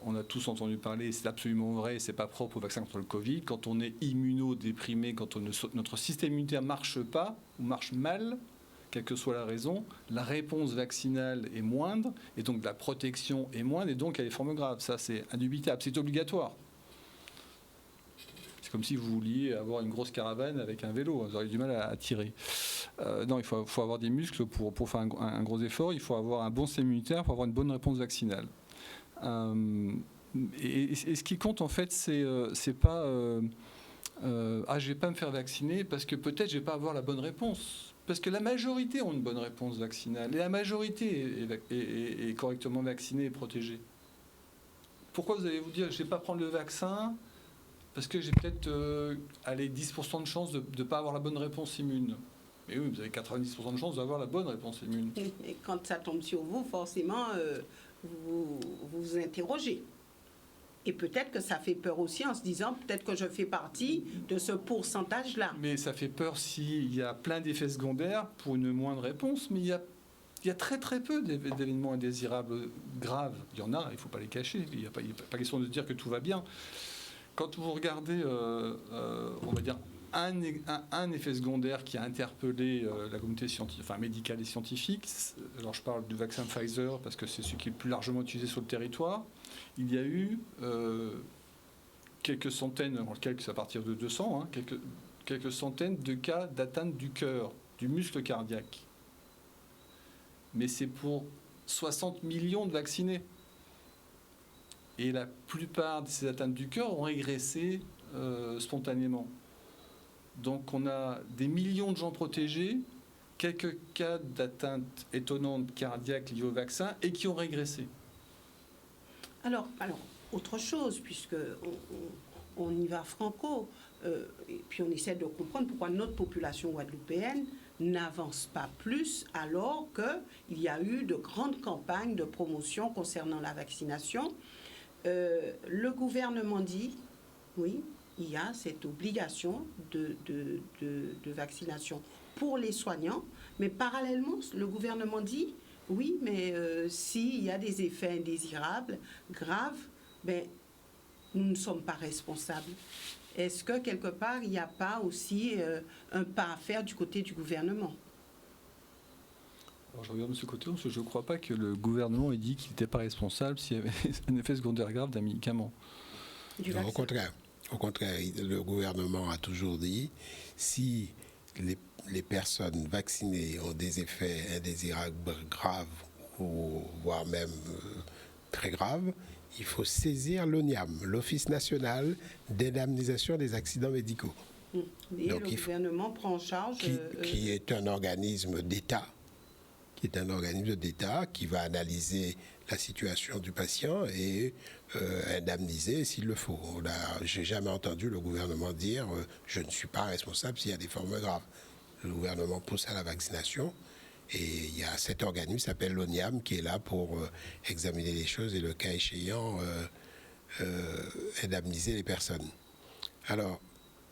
on a tous entendu parler, c'est absolument vrai, c'est pas propre au vaccin contre le Covid. Quand on est immunodéprimé, quand notre système immunitaire marche pas ou marche mal, quelle que soit la raison, la réponse vaccinale est moindre, et donc la protection est moindre, et donc il y a des formes graves. Ça, c'est indubitable, c'est obligatoire. C'est comme si vous vouliez avoir une grosse caravane avec un vélo, vous auriez du mal à tirer. Non, il faut avoir des muscles pour faire un gros effort, il faut avoir un bon système immunitaire pour avoir une bonne réponse vaccinale. Et ce qui compte, en fait, c'est pas... je vais pas me faire vacciner parce que peut-être je vais pas avoir la bonne réponse. Parce que la majorité ont une bonne réponse vaccinale et la majorité est correctement vaccinée et protégée. Pourquoi vous allez vous dire je vais pas prendre le vaccin parce que j'ai peut-être 10% de chance de ne pas avoir la bonne réponse immune. Mais oui, vous avez 90% de chance d'avoir la bonne réponse immune. Et quand ça tombe sur vous, forcément, vous vous interrogez. Et peut-être que ça fait peur aussi en se disant peut-être que je fais partie de ce pourcentage-là. Mais ça fait peur s'il y a plein d'effets secondaires pour une moindre réponse, mais il y a très très peu d'événements indésirables graves. Il y en a, il ne faut pas les cacher. Il n'y a pas question de dire que tout va bien. Quand vous regardez, on va dire, un effet secondaire qui a interpellé la communauté médicale et scientifique, alors je parle du vaccin Pfizer parce que c'est celui qui est le plus largement utilisé sur le territoire, il y a eu quelques centaines, quelques à partir de 200, quelques centaines de cas d'atteinte du cœur, du muscle cardiaque. Mais c'est pour 60 millions de vaccinés. Et la plupart de ces atteintes du cœur ont régressé spontanément. Donc on a des millions de gens protégés, quelques cas d'atteinte étonnante cardiaque liées au vaccin et qui ont régressé. Alors, autre chose, puisque on y va franco, et puis on essaie de comprendre pourquoi notre population guadeloupéenne n'avance pas plus alors qu'il y a eu de grandes campagnes de promotion concernant la vaccination. Le gouvernement dit, oui, il y a cette obligation de vaccination pour les soignants, mais parallèlement, le gouvernement dit, oui, mais s'il y a des effets indésirables, graves, nous ne sommes pas responsables. Est-ce que quelque part, il n'y a pas aussi un pas à faire du côté du gouvernement ? Alors je regarde de ce côté, parce que je ne crois pas que le gouvernement ait dit qu'il n'était pas responsable s'il y avait un effet secondaire grave d'un médicament. Non, au contraire, le gouvernement a toujours dit si les personnes vaccinées ont des effets indésirables graves ou voire même très graves, il faut saisir l'ONIAM, l'Office national d'indemnisation des accidents médicaux. Et donc, le gouvernement prend en charge... Qui est un organisme d'État, qui va analyser la situation du patient et indemniser s'il le faut. Je n'ai jamais entendu le gouvernement dire je ne suis pas responsable s'il y a des formes graves. Le gouvernement pousse à la vaccination et il y a cet organisme qui s'appelle l'ONIAM qui est là pour examiner les choses et le cas échéant indemniser les personnes. Alors,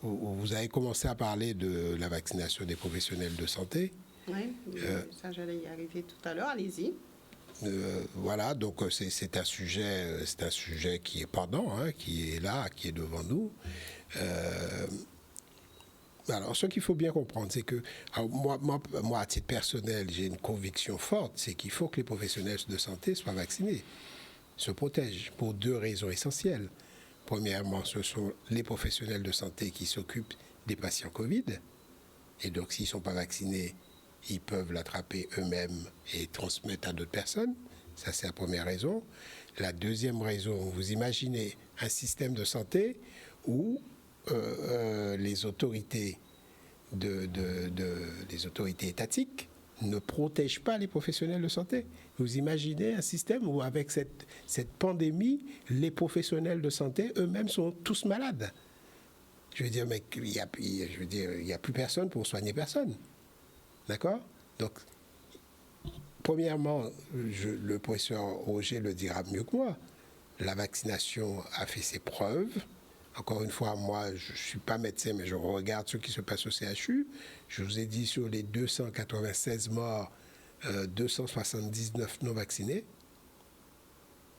vous avez commencé à parler de la vaccination des professionnels de santé. Oui, ça j'allais y arriver tout à l'heure, allez-y. Voilà, donc c'est un sujet qui est pendant, qui est là, qui est devant nous. Alors, ce qu'il faut bien comprendre, c'est que moi, à titre personnel, j'ai une conviction forte, c'est qu'il faut que les professionnels de santé soient vaccinés, se protègent, pour deux raisons essentielles. Premièrement, ce sont les professionnels de santé qui s'occupent des patients Covid, et donc s'ils ne sont pas vaccinés, ils peuvent l'attraper eux-mêmes et transmettre à d'autres personnes. Ça, c'est la première raison. La deuxième raison, vous imaginez un système de santé où les autorités les autorités étatiques ne protègent pas les professionnels de santé. Vous imaginez un système où, avec cette pandémie, les professionnels de santé eux-mêmes sont tous malades. Je veux dire, mais il n'y a plus personne pour soigner personne. D'accord ? Donc, premièrement, le professeur Roger le dira mieux que moi, la vaccination a fait ses preuves. Encore une fois, moi, je ne suis pas médecin, mais je regarde ce qui se passe au CHU. Je vous ai dit, sur les 296 morts, 279 non vaccinés.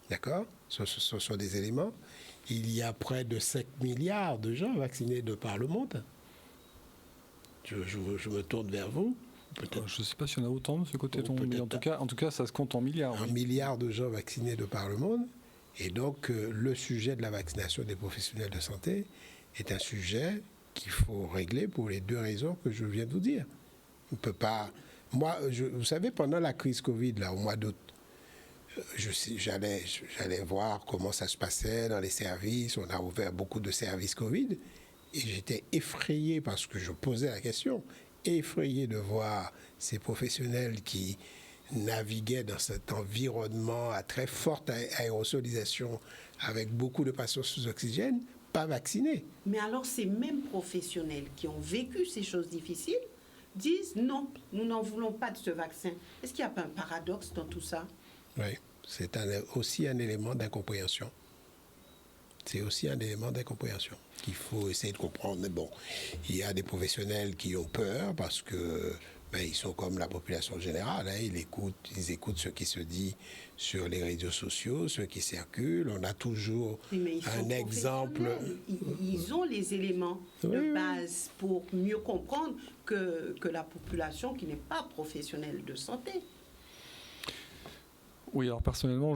D'accord ? Ce sont des éléments. Il y a près de 5 milliards de gens vaccinés de par le monde. Je me tourne vers vous. peut-être. Je ne sais pas s'il y en a autant de ce côté-ton, mais peut-être en tout cas, ça se compte en milliards. Un milliard de gens vaccinés de par le monde. Et donc, le sujet de la vaccination des professionnels de santé est un sujet qu'il faut régler pour les deux raisons que je viens de vous dire. On ne peut pas... Moi, vous savez, pendant la crise Covid, là, au mois d'août, j'allais voir comment ça se passait dans les services. On a ouvert beaucoup de services Covid. Et j'étais effrayé parce que je posais la question, effrayé de voir ces professionnels qui naviguaient dans cet environnement à très forte aérosolisation avec beaucoup de patients sous oxygène, pas vaccinés. Mais alors ces mêmes professionnels qui ont vécu ces choses difficiles disent non, nous n'en voulons pas de ce vaccin. Est-ce qu'il n'y a pas un paradoxe dans tout ça? Oui, c'est aussi un élément d'incompréhension. C'est aussi un élément d'incompréhension qu'il faut essayer de comprendre. Mais bon, il y a des professionnels qui ont peur parce que ils sont comme la population générale. Hein, ils écoutent ce qui se dit sur les réseaux sociaux, ce qui circule. On a toujours un exemple. Ils ont les éléments de base pour mieux comprendre que la population qui n'est pas professionnelle de santé. Oui, alors personnellement,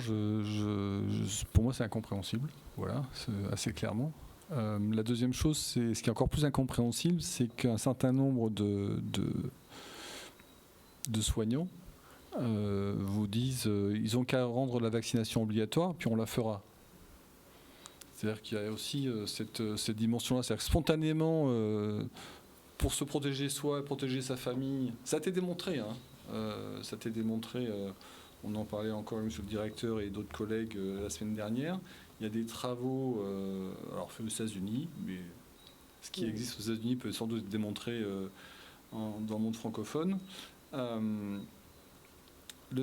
pour moi, c'est incompréhensible. Voilà, assez clairement. La deuxième chose, c'est ce qui est encore plus incompréhensible, c'est qu'un certain nombre de soignants vous disent ils ont qu'à rendre la vaccination obligatoire, puis on la fera. C'est-à-dire qu'il y a aussi cette dimension-là. C'est-à-dire que spontanément, pour se protéger soi, protéger sa famille, ça a été démontré. Ça a été démontré. On en parlait encore avec monsieur le directeur et d'autres collègues la semaine dernière. Il y a des travaux, alors faits aux États-Unis, mais ce qui existe aux États-Unis peut sans doute être démontré dans le monde francophone. Le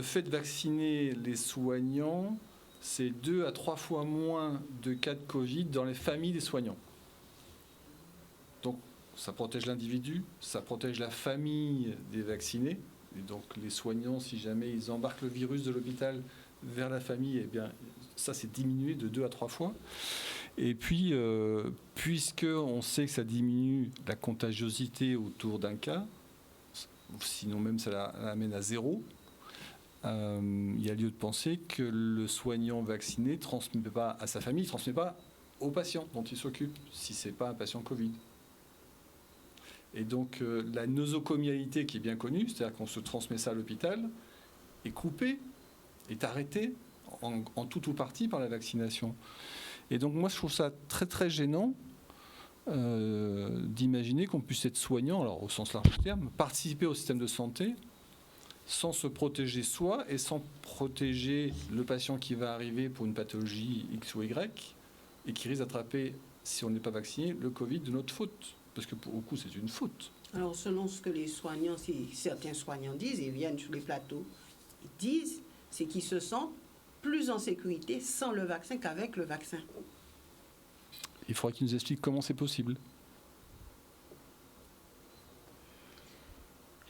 fait de vacciner les soignants, c'est 2 à 3 fois moins de cas de Covid dans les familles des soignants. Donc ça protège l'individu, ça protège la famille des vaccinés. Et donc les soignants, si jamais ils embarquent le virus de l'hôpital vers la famille, eh bien ça c'est diminué de 2 à 3 fois. Et puis, puisqu'on sait que ça diminue la contagiosité autour d'un cas, sinon même ça l'amène à 0, il y a lieu de penser que le soignant vacciné ne transmet pas à sa famille, ne transmet pas au patient dont il s'occupe, si ce n'est pas un patient Covid. Et donc la nosocomialité qui est bien connue, c'est-à-dire qu'on se transmet ça à l'hôpital, est coupée, est arrêtée en tout ou partie par la vaccination. Et donc moi je trouve ça très très gênant d'imaginer qu'on puisse être soignant, alors au sens large du terme, participer au système de santé sans se protéger soi et sans protéger le patient qui va arriver pour une pathologie X ou Y et qui risque d'attraper, si on n'est pas vacciné, le Covid de notre faute. Parce que pour le coup, c'est une faute. Alors, selon ce que les soignants, si certains soignants disent, ils viennent sur les plateaux, ils disent, c'est qu'ils se sentent plus en sécurité sans le vaccin qu'avec le vaccin. Il faudra qu'ils nous expliquent comment c'est possible.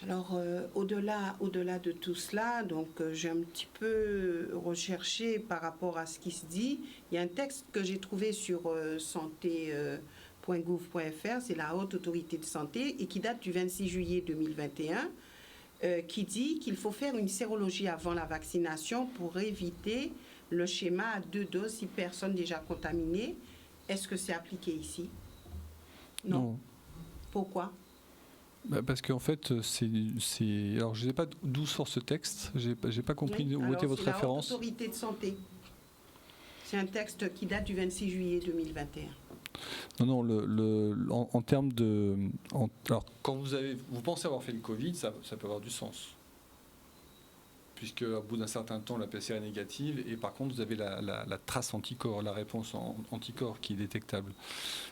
Alors, au-delà de tout cela, donc j'ai un petit peu recherché par rapport à ce qui se dit. Il y a un texte que j'ai trouvé sur santé.gouv.fr, c'est la Haute Autorité de Santé, et qui date du 26 juillet 2021, qui dit qu'il faut faire une sérologie avant la vaccination pour éviter le schéma à 2 doses si personne déjà contaminée. Est-ce que c'est appliqué ici? Non. Pourquoi? Parce qu'en fait, alors je ne sais pas d'où sort ce texte, j'ai pas compris où était votre référence. C'est la Haute Autorité de Santé. C'est un texte qui date du 26 juillet 2021. Non, en termes de... alors, quand vous pensez avoir fait le Covid, ça peut avoir du sens. Puisque au bout d'un certain temps, la PCR est négative, et par contre, vous avez la trace anticorps, la réponse anticorps qui est détectable.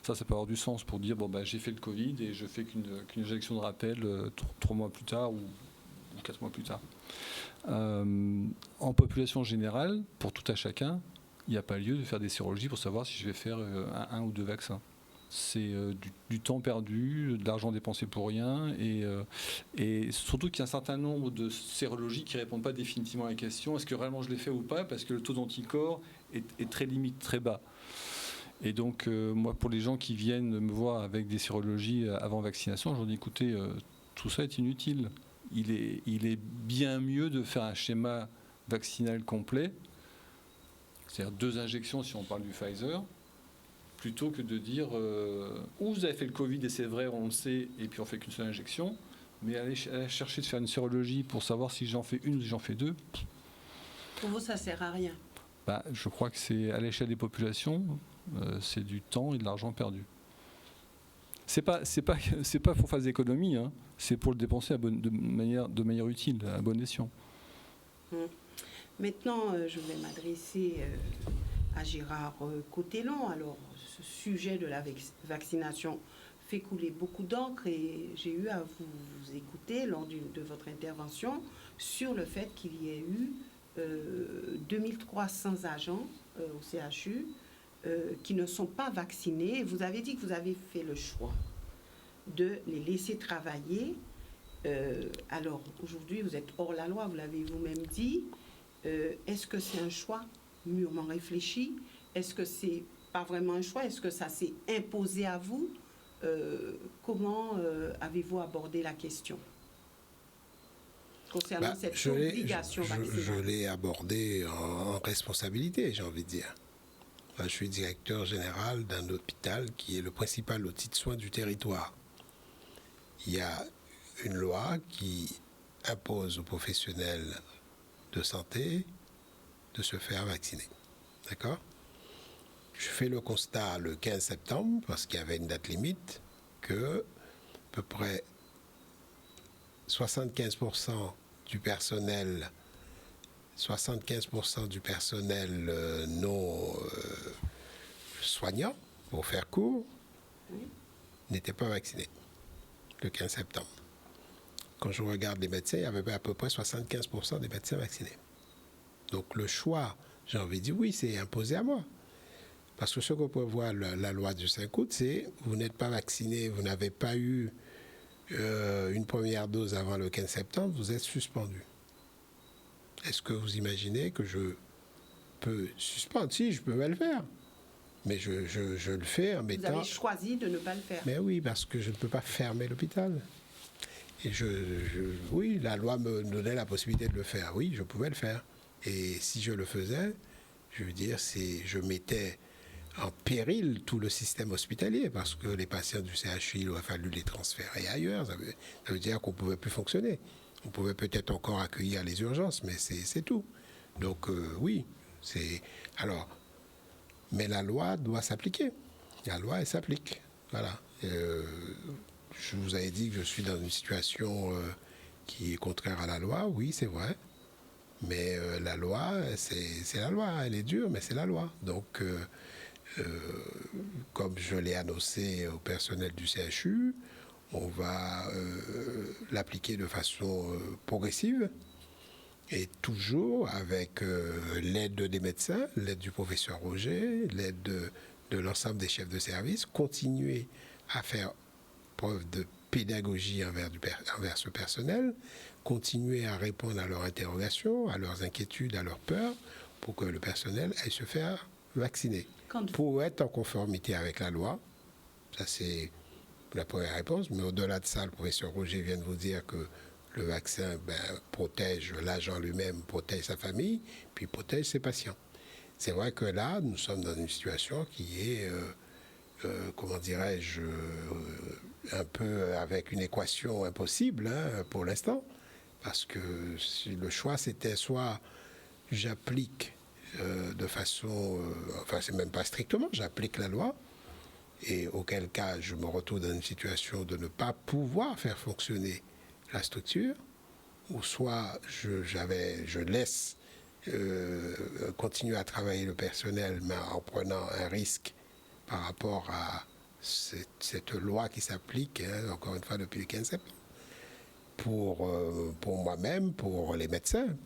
Ça peut avoir du sens pour dire, j'ai fait le Covid et je fais qu'une injection de rappel 3 mois plus tard ou 4 mois plus tard. En population générale, pour tout à chacun, il n'y a pas lieu de faire des sérologies pour savoir si je vais faire un ou 2 vaccins. C'est du temps perdu, de l'argent dépensé pour rien, et surtout qu'il y a un certain nombre de sérologies qui ne répondent pas définitivement à la question est-ce que réellement je l'ai fait ou pas, parce que le taux d'anticorps est très limite, très bas. Et donc, moi, pour les gens qui viennent me voir avec des sérologies avant vaccination, je leur dis écoutez, tout ça est inutile. il est bien mieux de faire un schéma vaccinal complet, c'est-à-dire 2 injections si on parle du Pfizer, plutôt que de dire ou vous avez fait le Covid et c'est vrai, on le sait, et puis on fait qu'une seule injection, mais aller chercher de faire une sérologie pour savoir si j'en fais une ou si j'en fais 2. Pour vous, ça sert à rien. Je crois que c'est à l'échelle des populations, c'est du temps et de l'argent perdu. C'est pas pour faire des économies, hein, c'est pour le dépenser de manière utile, à bon escient. Maintenant, je vais m'adresser à Gérard Cotellon. Alors, ce sujet de la vaccination fait couler beaucoup d'encre et j'ai eu à vous écouter lors de votre intervention sur le fait qu'il y ait eu 2300 agents au CHU qui ne sont pas vaccinés. Vous avez dit que vous avez fait le choix de les laisser travailler. Alors, aujourd'hui, vous êtes hors la loi, vous l'avez vous-même dit. Est-ce que c'est un choix mûrement réfléchi? Est-ce que c'est pas vraiment un choix? Est-ce que ça s'est imposé à vous? Comment avez-vous abordé la question concernant cette obligation vaccinale? Je l'ai abordé en responsabilité, j'ai envie de dire. Je suis directeur général d'un hôpital qui est le principal outil de soins du territoire. Il y a une loi qui impose aux professionnels de santé de se faire vacciner. D'accord? Je fais le constat le 15 septembre, parce qu'il y avait une date limite, que à peu près 75% du personnel non soignant, pour faire court, n'était pas vacciné le 15 septembre. Quand je regarde les médecins, il y avait à peu près 75% des médecins vaccinés. Donc le choix, j'ai envie de dire, oui, c'est imposé à moi. Parce que ce que prévoit la loi du 5 août, c'est vous n'êtes pas vacciné, vous n'avez pas eu une première dose avant le 15 septembre, vous êtes suspendu. Est-ce que vous imaginez que je peux suspendre? Si, je peux le faire. Mais je le fais en mettant... Vous avez choisi de ne pas le faire. Mais oui, parce que je ne peux pas fermer l'hôpital. Et oui, la loi me donnait la possibilité de le faire. Oui, je pouvais le faire. Et si je le faisais, je veux dire, je mettais en péril tout le système hospitalier, parce que les patients du CHU, il aurait fallu les transférer ailleurs. Ça veut dire qu'on ne pouvait plus fonctionner. On pouvait peut-être encore accueillir les urgences, mais c'est tout. Donc oui, alors, mais la loi doit s'appliquer. La loi, elle s'applique. Voilà. Je vous avais dit que je suis dans une situation qui est contraire à la loi. Oui, c'est vrai. Mais la loi, c'est la loi. Elle est dure, mais c'est la loi. Donc, comme je l'ai annoncé au personnel du CHU, on va l'appliquer de façon progressive et toujours avec l'aide des médecins, l'aide du professeur Roger, l'aide de l'ensemble des chefs de service, continuer à faire preuve de pédagogie envers ce personnel, continuer à répondre à leurs interrogations, à leurs inquiétudes, à leurs peurs, pour que le personnel aille se faire vacciner. Pour être en conformité avec la loi, ça c'est la première réponse, mais au-delà de ça, le professeur Roger vient de vous dire que le vaccin protège l'agent lui-même, protège sa famille, puis protège ses patients. C'est vrai que là, nous sommes dans une situation qui est, comment dirais-je, un peu avec une équation impossible pour l'instant, parce que le choix c'était soit j'applique de façon, enfin c'est même pas strictement, j'applique la loi, et auquel cas je me retrouve dans une situation de ne pas pouvoir faire fonctionner la structure, ou soit je laisse continuer à travailler le personnel, mais en prenant un risque par rapport à cette loi qui s'applique, encore une fois depuis le 15 septembre, pour moi-même, pour les médecins.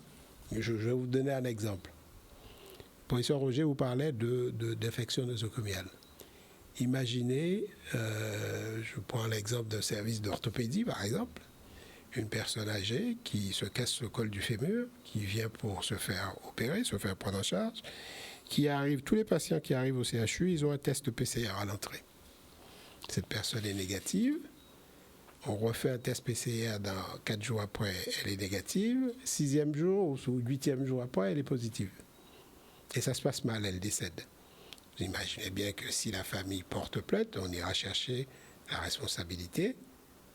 Je vais vous donner un exemple. Le professeur Roger vous parlait d'infection nosocomiale. Imaginez, je prends l'exemple d'un service d'orthopédie par exemple, une personne âgée qui se casse le col du fémur, qui vient pour se faire opérer, se faire prendre en charge, tous les patients qui arrivent au CHU, ils ont un test PCR à l'entrée. Cette personne est négative, on refait un test PCR 4 jours après, elle est négative. 6e jour ou 8e jour après, elle est positive. Et ça se passe mal, elle décède. Vous imaginez bien que si la famille porte plainte, on ira chercher la responsabilité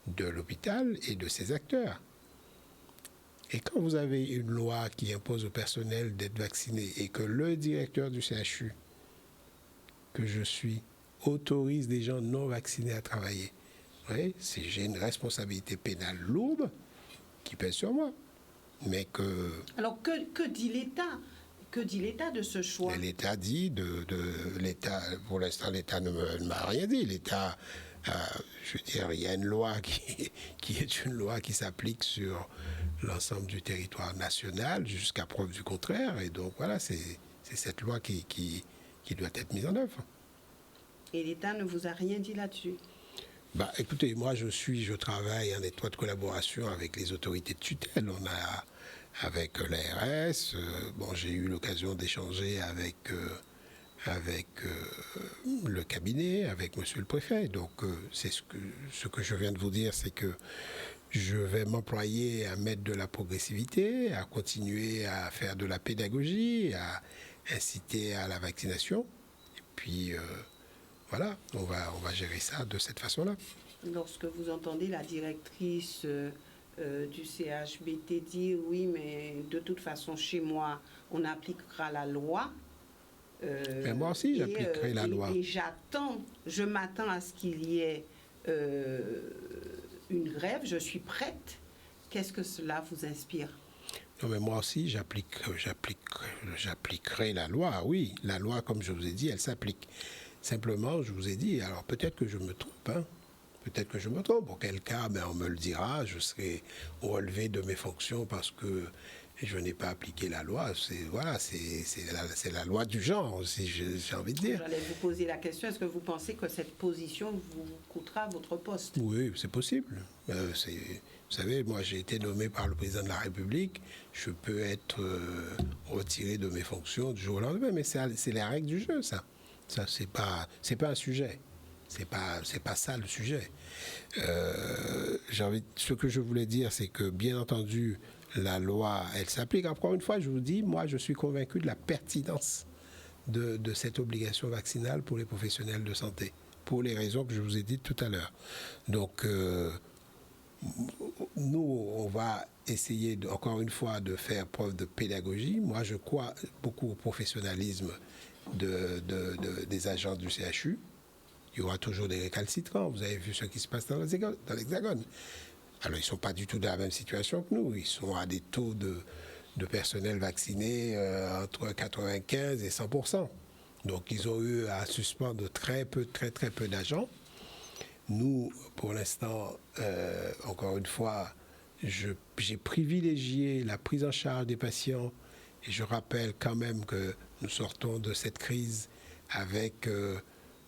de l'hôpital et de ses acteurs. Et quand vous avez une loi qui impose au personnel d'être vacciné et que le directeur du CHU, que je suis, autorise des gens non vaccinés à travailler, oui, j'ai une responsabilité pénale lourde qui pèse sur moi. Mais que... Alors, que dit l'État ? Que dit l'État de ce choix ? L'État dit, l'État, pour l'instant, l'État ne m'a rien dit. L'État, je veux dire, il y a une loi qui est une loi qui s'applique sur l'ensemble du territoire national jusqu'à preuve du contraire. Et donc, voilà, c'est cette loi qui doit être mise en œuvre. Et l'État ne vous a rien dit là-dessus ? Écoutez, moi, je travaille en étroite collaboration avec les autorités de tutelle. On a, avec l'ARS, j'ai eu l'occasion d'échanger avec le cabinet, avec monsieur le préfet. Donc, c'est ce que je viens de vous dire, c'est que je vais m'employer à mettre de la progressivité, à continuer à faire de la pédagogie, à inciter à la vaccination. Et puis, voilà, on va gérer ça de cette façon-là. Lorsque vous entendez la directrice du CHBT dire « oui, mais de toute façon, chez moi, on appliquera la loi », mais moi aussi, j'appliquerai la loi. Et je m'attends à ce qu'il y ait une grève, je suis prête. Qu'est-ce que cela vous inspire ? Non, mais moi aussi, j'appliquerai la loi, oui. La loi, comme je vous ai dit, elle s'applique. Simplement, je vous ai dit, alors peut-être que je me trompe, peut-être que je me trompe. Auquel cas, on me le dira, je serai relevé de mes fonctions parce que je n'ai pas appliqué la loi. C'est la loi du genre, si j'ai envie de dire. J'allais vous poser la question, est-ce que vous pensez que cette position vous coûtera votre poste ? Oui, c'est possible. Vous savez, moi j'ai été nommé par le président de la République, je peux être retiré de mes fonctions du jour au lendemain, mais c'est la règle du jeu, ça. Ça, c'est pas un sujet. C'est pas ça le sujet. Ce que je voulais dire, c'est que, bien entendu, la loi, elle s'applique. Encore une fois, je vous dis, moi, je suis convaincu de la pertinence de cette obligation vaccinale pour les professionnels de santé, pour les raisons que je vous ai dites tout à l'heure. Donc, nous, on va essayer, encore une fois, de faire preuve de pédagogie. Moi, je crois beaucoup au professionnalisme des agents du CHU. Il y aura toujours des récalcitrants. Vous avez vu ce qui se passe dans l'Hexagone. Alors, ils ne sont pas du tout dans la même situation que nous. Ils sont à des taux de personnel vacciné entre 95 et 100%. Donc, ils ont eu à suspendre très peu d'agents. Nous, pour l'instant, encore une fois, j'ai privilégié la prise en charge des patients. Et je rappelle quand même que nous sortons de cette crise avec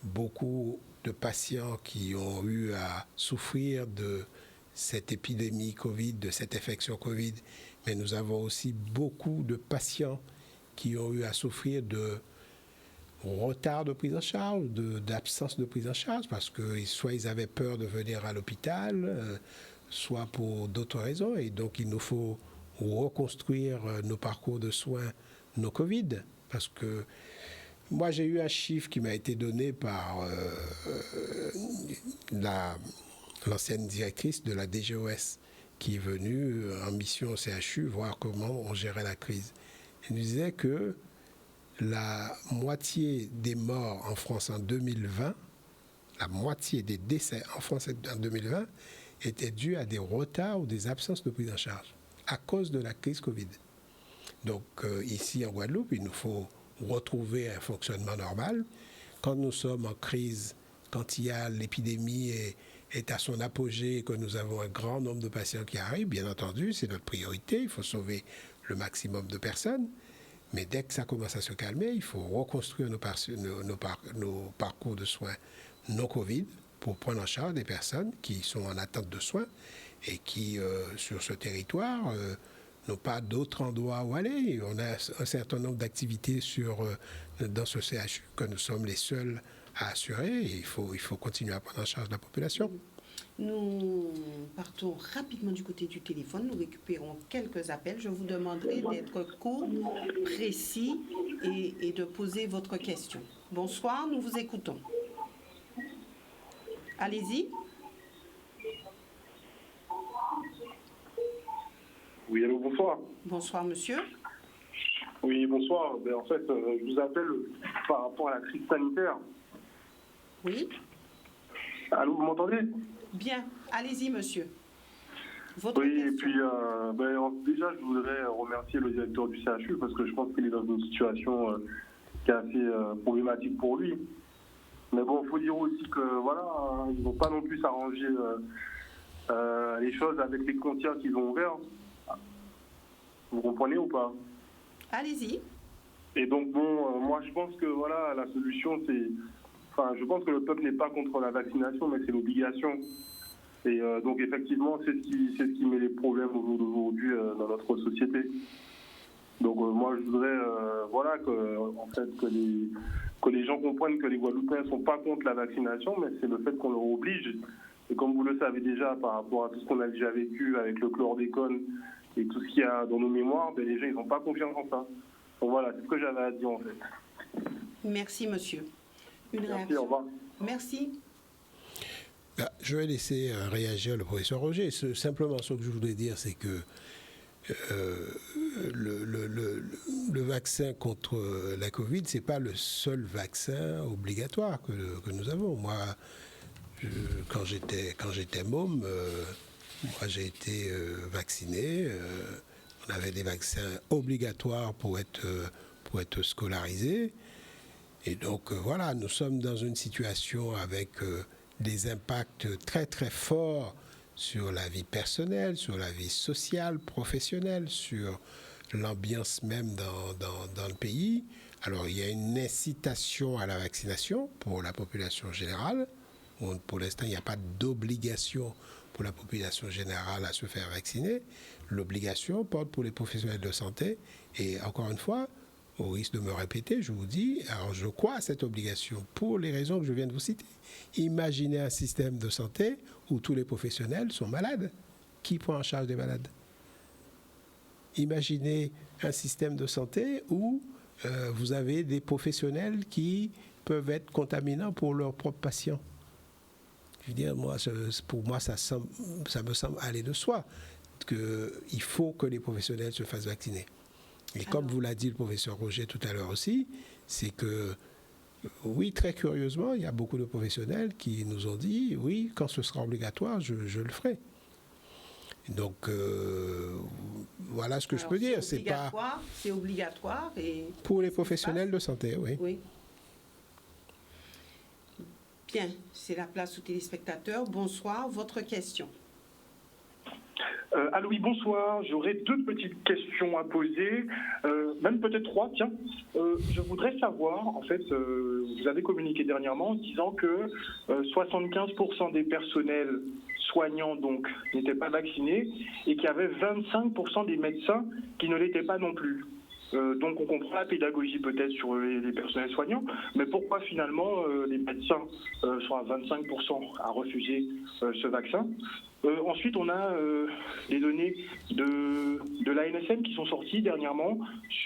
beaucoup de patients qui ont eu à souffrir de cette épidémie Covid, de cette infection Covid. Mais nous avons aussi beaucoup de patients qui ont eu à souffrir de retard de prise en charge, d'absence de prise en charge, parce que soit ils avaient peur de venir à l'hôpital, soit pour d'autres raisons. Et donc, il nous faut reconstruire nos parcours de soins, nos Covid, parce que moi, j'ai eu un chiffre qui m'a été donné par l'ancienne directrice de la DGOS, qui est venue en mission au CHU voir comment on gérait la crise. Elle nous disait que la moitié des morts en France en 2020, la moitié des décès en France en 2020 étaient dus à des retards ou des absences de prise en charge à cause de la crise Covid. Donc ici en Guadeloupe, il nous faut retrouver un fonctionnement normal. Quand nous sommes en crise, quand il y a l'épidémie est à son apogée et que nous avons un grand nombre de patients qui arrivent, bien entendu, c'est notre priorité, il faut sauver le maximum de personnes. Mais dès que ça commence à se calmer, il faut reconstruire nos parcours de soins non Covid pour prendre en charge des personnes qui sont en attente de soins et qui, sur ce territoire, n'ont pas d'autre endroit où aller. On a un certain nombre d'activités dans ce CHU que nous sommes les seuls à assurer et il faut continuer à prendre en charge la population. Nous partons rapidement du côté du téléphone. Nous récupérons quelques appels. Je vous demanderai d'être court, précis et de poser votre question. Bonsoir, nous vous écoutons. Allez-y. Oui, allô, bonsoir. Bonsoir, monsieur. Oui, bonsoir. En fait, je vous appelle par rapport à la crise sanitaire. Oui. Allô, vous m'entendez? Bien. Allez-y, monsieur. Votre oui, question. Et puis, déjà, je voudrais remercier le directeur du CHU parce que je pense qu'il est dans une situation qui est assez problématique pour lui. Mais bon, il faut dire aussi que, voilà, ils ne vont pas non plus s'arranger les choses avec les frontières qu'ils ont ouvertes. Vous comprenez ou pas? Allez-y. Et donc, bon, moi, je pense que, voilà, la solution, c'est... Enfin, je pense que le peuple n'est pas contre la vaccination, mais c'est l'obligation. Et donc, effectivement, c'est ce qui met les problèmes au jour d'aujourd'hui dans notre société. Donc, moi, je voudrais, voilà, que les gens comprennent que les Guadeloupéens ne sont pas contre la vaccination, mais c'est le fait qu'on leur oblige. Et comme vous le savez déjà, par rapport à tout ce qu'on a déjà vécu avec le chlordécone et tout ce qu'il y a dans nos mémoires, ben, les gens, ils n'ont pas confiance en ça. Donc voilà, c'est ce que j'avais à dire, en fait. Merci, monsieur. Une Merci, réaction. au revoir. Merci. Je vais laisser réagir le professeur Roger. Simplement, ce que je voudrais dire, c'est que le vaccin contre la Covid, ce n'est pas le seul vaccin obligatoire que nous avons. Moi, quand j'étais môme, moi j'ai été vacciné. On avait des vaccins obligatoires pour être scolarisé. Et donc voilà, nous sommes dans une situation avec des impacts très très forts sur la vie personnelle, sur la vie sociale, professionnelle, sur l'ambiance même dans le pays. Alors il y a une incitation à la vaccination pour la population générale. Pour l'instant, il n'y a pas d'obligation pour la population générale à se faire vacciner. L'obligation porte pour les professionnels de santé. Et encore une fois, au risque de me répéter, je vous dis, alors je crois à cette obligation pour les raisons que je viens de vous citer. Imaginez un système de santé où tous les professionnels sont malades. Qui prend en charge des malades? Imaginez un système de santé où vous avez des professionnels qui peuvent être contaminants pour leurs propres patients. Je veux dire, pour moi, ça me semble aller de soi qu'il faut que les professionnels se fassent vacciner. Et comme vous l'a dit le professeur Roger tout à l'heure aussi, c'est que, oui, très curieusement, il y a beaucoup de professionnels qui nous ont dit, oui, quand ce sera obligatoire, je le ferai. Donc, voilà ce que je peux dire. C'est obligatoire. Pour les professionnels de santé, oui. Oui. Bien, c'est la place aux téléspectateurs. Bonsoir, votre question. Allô, oui, bonsoir. J'aurais deux petites questions à poser, même peut-être trois, tiens. Je voudrais savoir, en fait, vous avez communiqué dernièrement en disant que 75% des personnels soignants donc n'étaient pas vaccinés et qu'il y avait 25% des médecins qui ne l'étaient pas non plus. Donc on comprend la pédagogie peut-être sur les personnels soignants, mais pourquoi finalement les médecins sont à 25% à refuser ce vaccin? Ensuite, on a les données de l'ANSM qui sont sorties dernièrement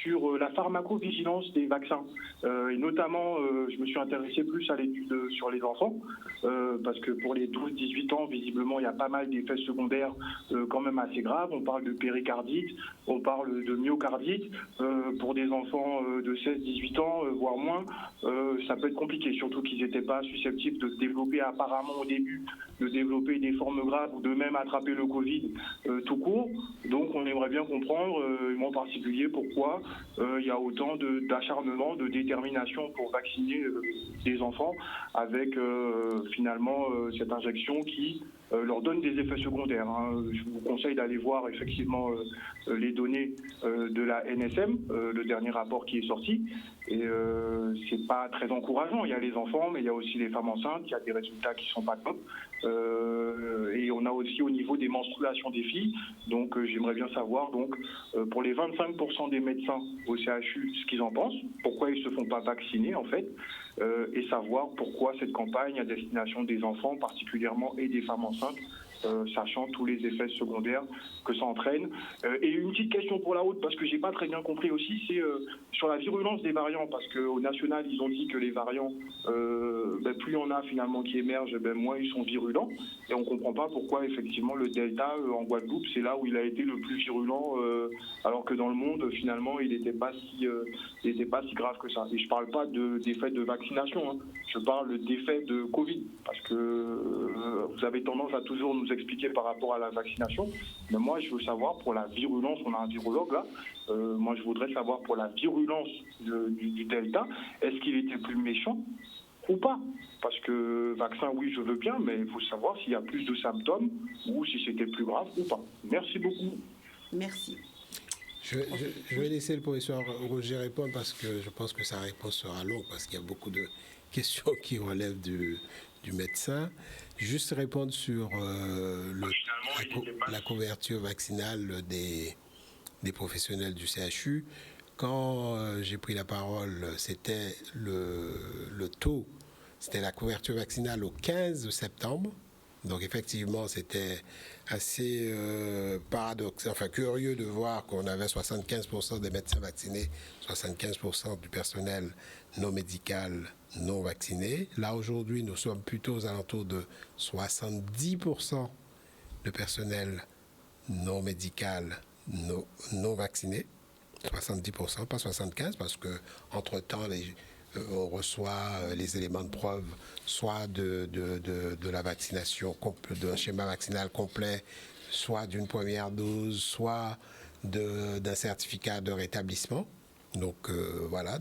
sur la pharmacovigilance des vaccins. Et notamment, je me suis intéressé plus à l'étude sur les enfants, parce que pour les 12-18 ans, visiblement, il y a pas mal d'effets secondaires quand même assez graves. On parle de péricardite, on parle de myocardite. Pour des enfants de 16-18 ans, voire moins, ça peut être compliqué, surtout qu'ils n'étaient pas susceptibles de développer apparemment au début, de développer des formes graves ou de même attraper le Covid tout court. Donc on aimerait bien comprendre, en particulier, pourquoi il y a autant d'acharnement, de détermination pour vacciner des enfants avec finalement cette injection qui leur donne des effets secondaires. Je vous conseille d'aller voir effectivement les données de la NSM, le dernier rapport qui est sorti. Et c'est pas très encourageant. Il y a les enfants, mais il y a aussi les femmes enceintes. Il y a des résultats qui sont pas top. Et on a aussi au niveau des menstruations des filles. Donc j'aimerais bien savoir donc pour les 25% des médecins au CHU ce qu'ils en pensent, pourquoi ils se font pas vacciner en fait. et savoir pourquoi cette campagne à destination des enfants particulièrement et des femmes enceintes, sachant tous les effets secondaires que ça entraîne. Et une petite question pour la haute, parce que j'ai pas très bien compris aussi, c'est sur la virulence des variants, parce qu'au national, ils ont dit que les variants, plus il y en a finalement qui émergent, moins ils sont virulents, et on comprend pas pourquoi effectivement le Delta en Guadeloupe, c'est là où il a été le plus virulent, alors que dans le monde, finalement, il n'était pas si grave que ça. Et je parle pas d'effet de vaccination, hein. Je parle d'effet de Covid, parce que vous avez tendance à toujours nous expliquer par rapport à la vaccination, mais moi je veux savoir pour la virulence, on a un virologue là, moi je voudrais savoir pour la virulence du Delta, est-ce qu'il était plus méchant ou pas? Parce que vaccin, oui, je veux bien, mais il faut savoir s'il y a plus de symptômes ou si c'était plus grave ou pas. Merci beaucoup. Merci. Je vais laisser le professeur Roger répondre parce que je pense que sa réponse sera longue parce qu'il y a beaucoup de questions qui relèvent du médecin. Juste répondre sur la couverture vaccinale des professionnels du CHU. Quand j'ai pris la parole, c'était le taux, c'était la couverture vaccinale au 15 septembre. Donc effectivement, c'était assez curieux de voir qu'on avait 75% des médecins vaccinés, 75% du personnel non médical non vacciné. Là, aujourd'hui, nous sommes plutôt aux alentours de 70% de personnel non médical non vacciné. 70%, pas 75%, parce qu'entre-temps, on reçoit les éléments de preuve, soit de la vaccination, d'un schéma vaccinal complet, soit d'une première dose, soit d'un certificat de rétablissement. Donc voilà,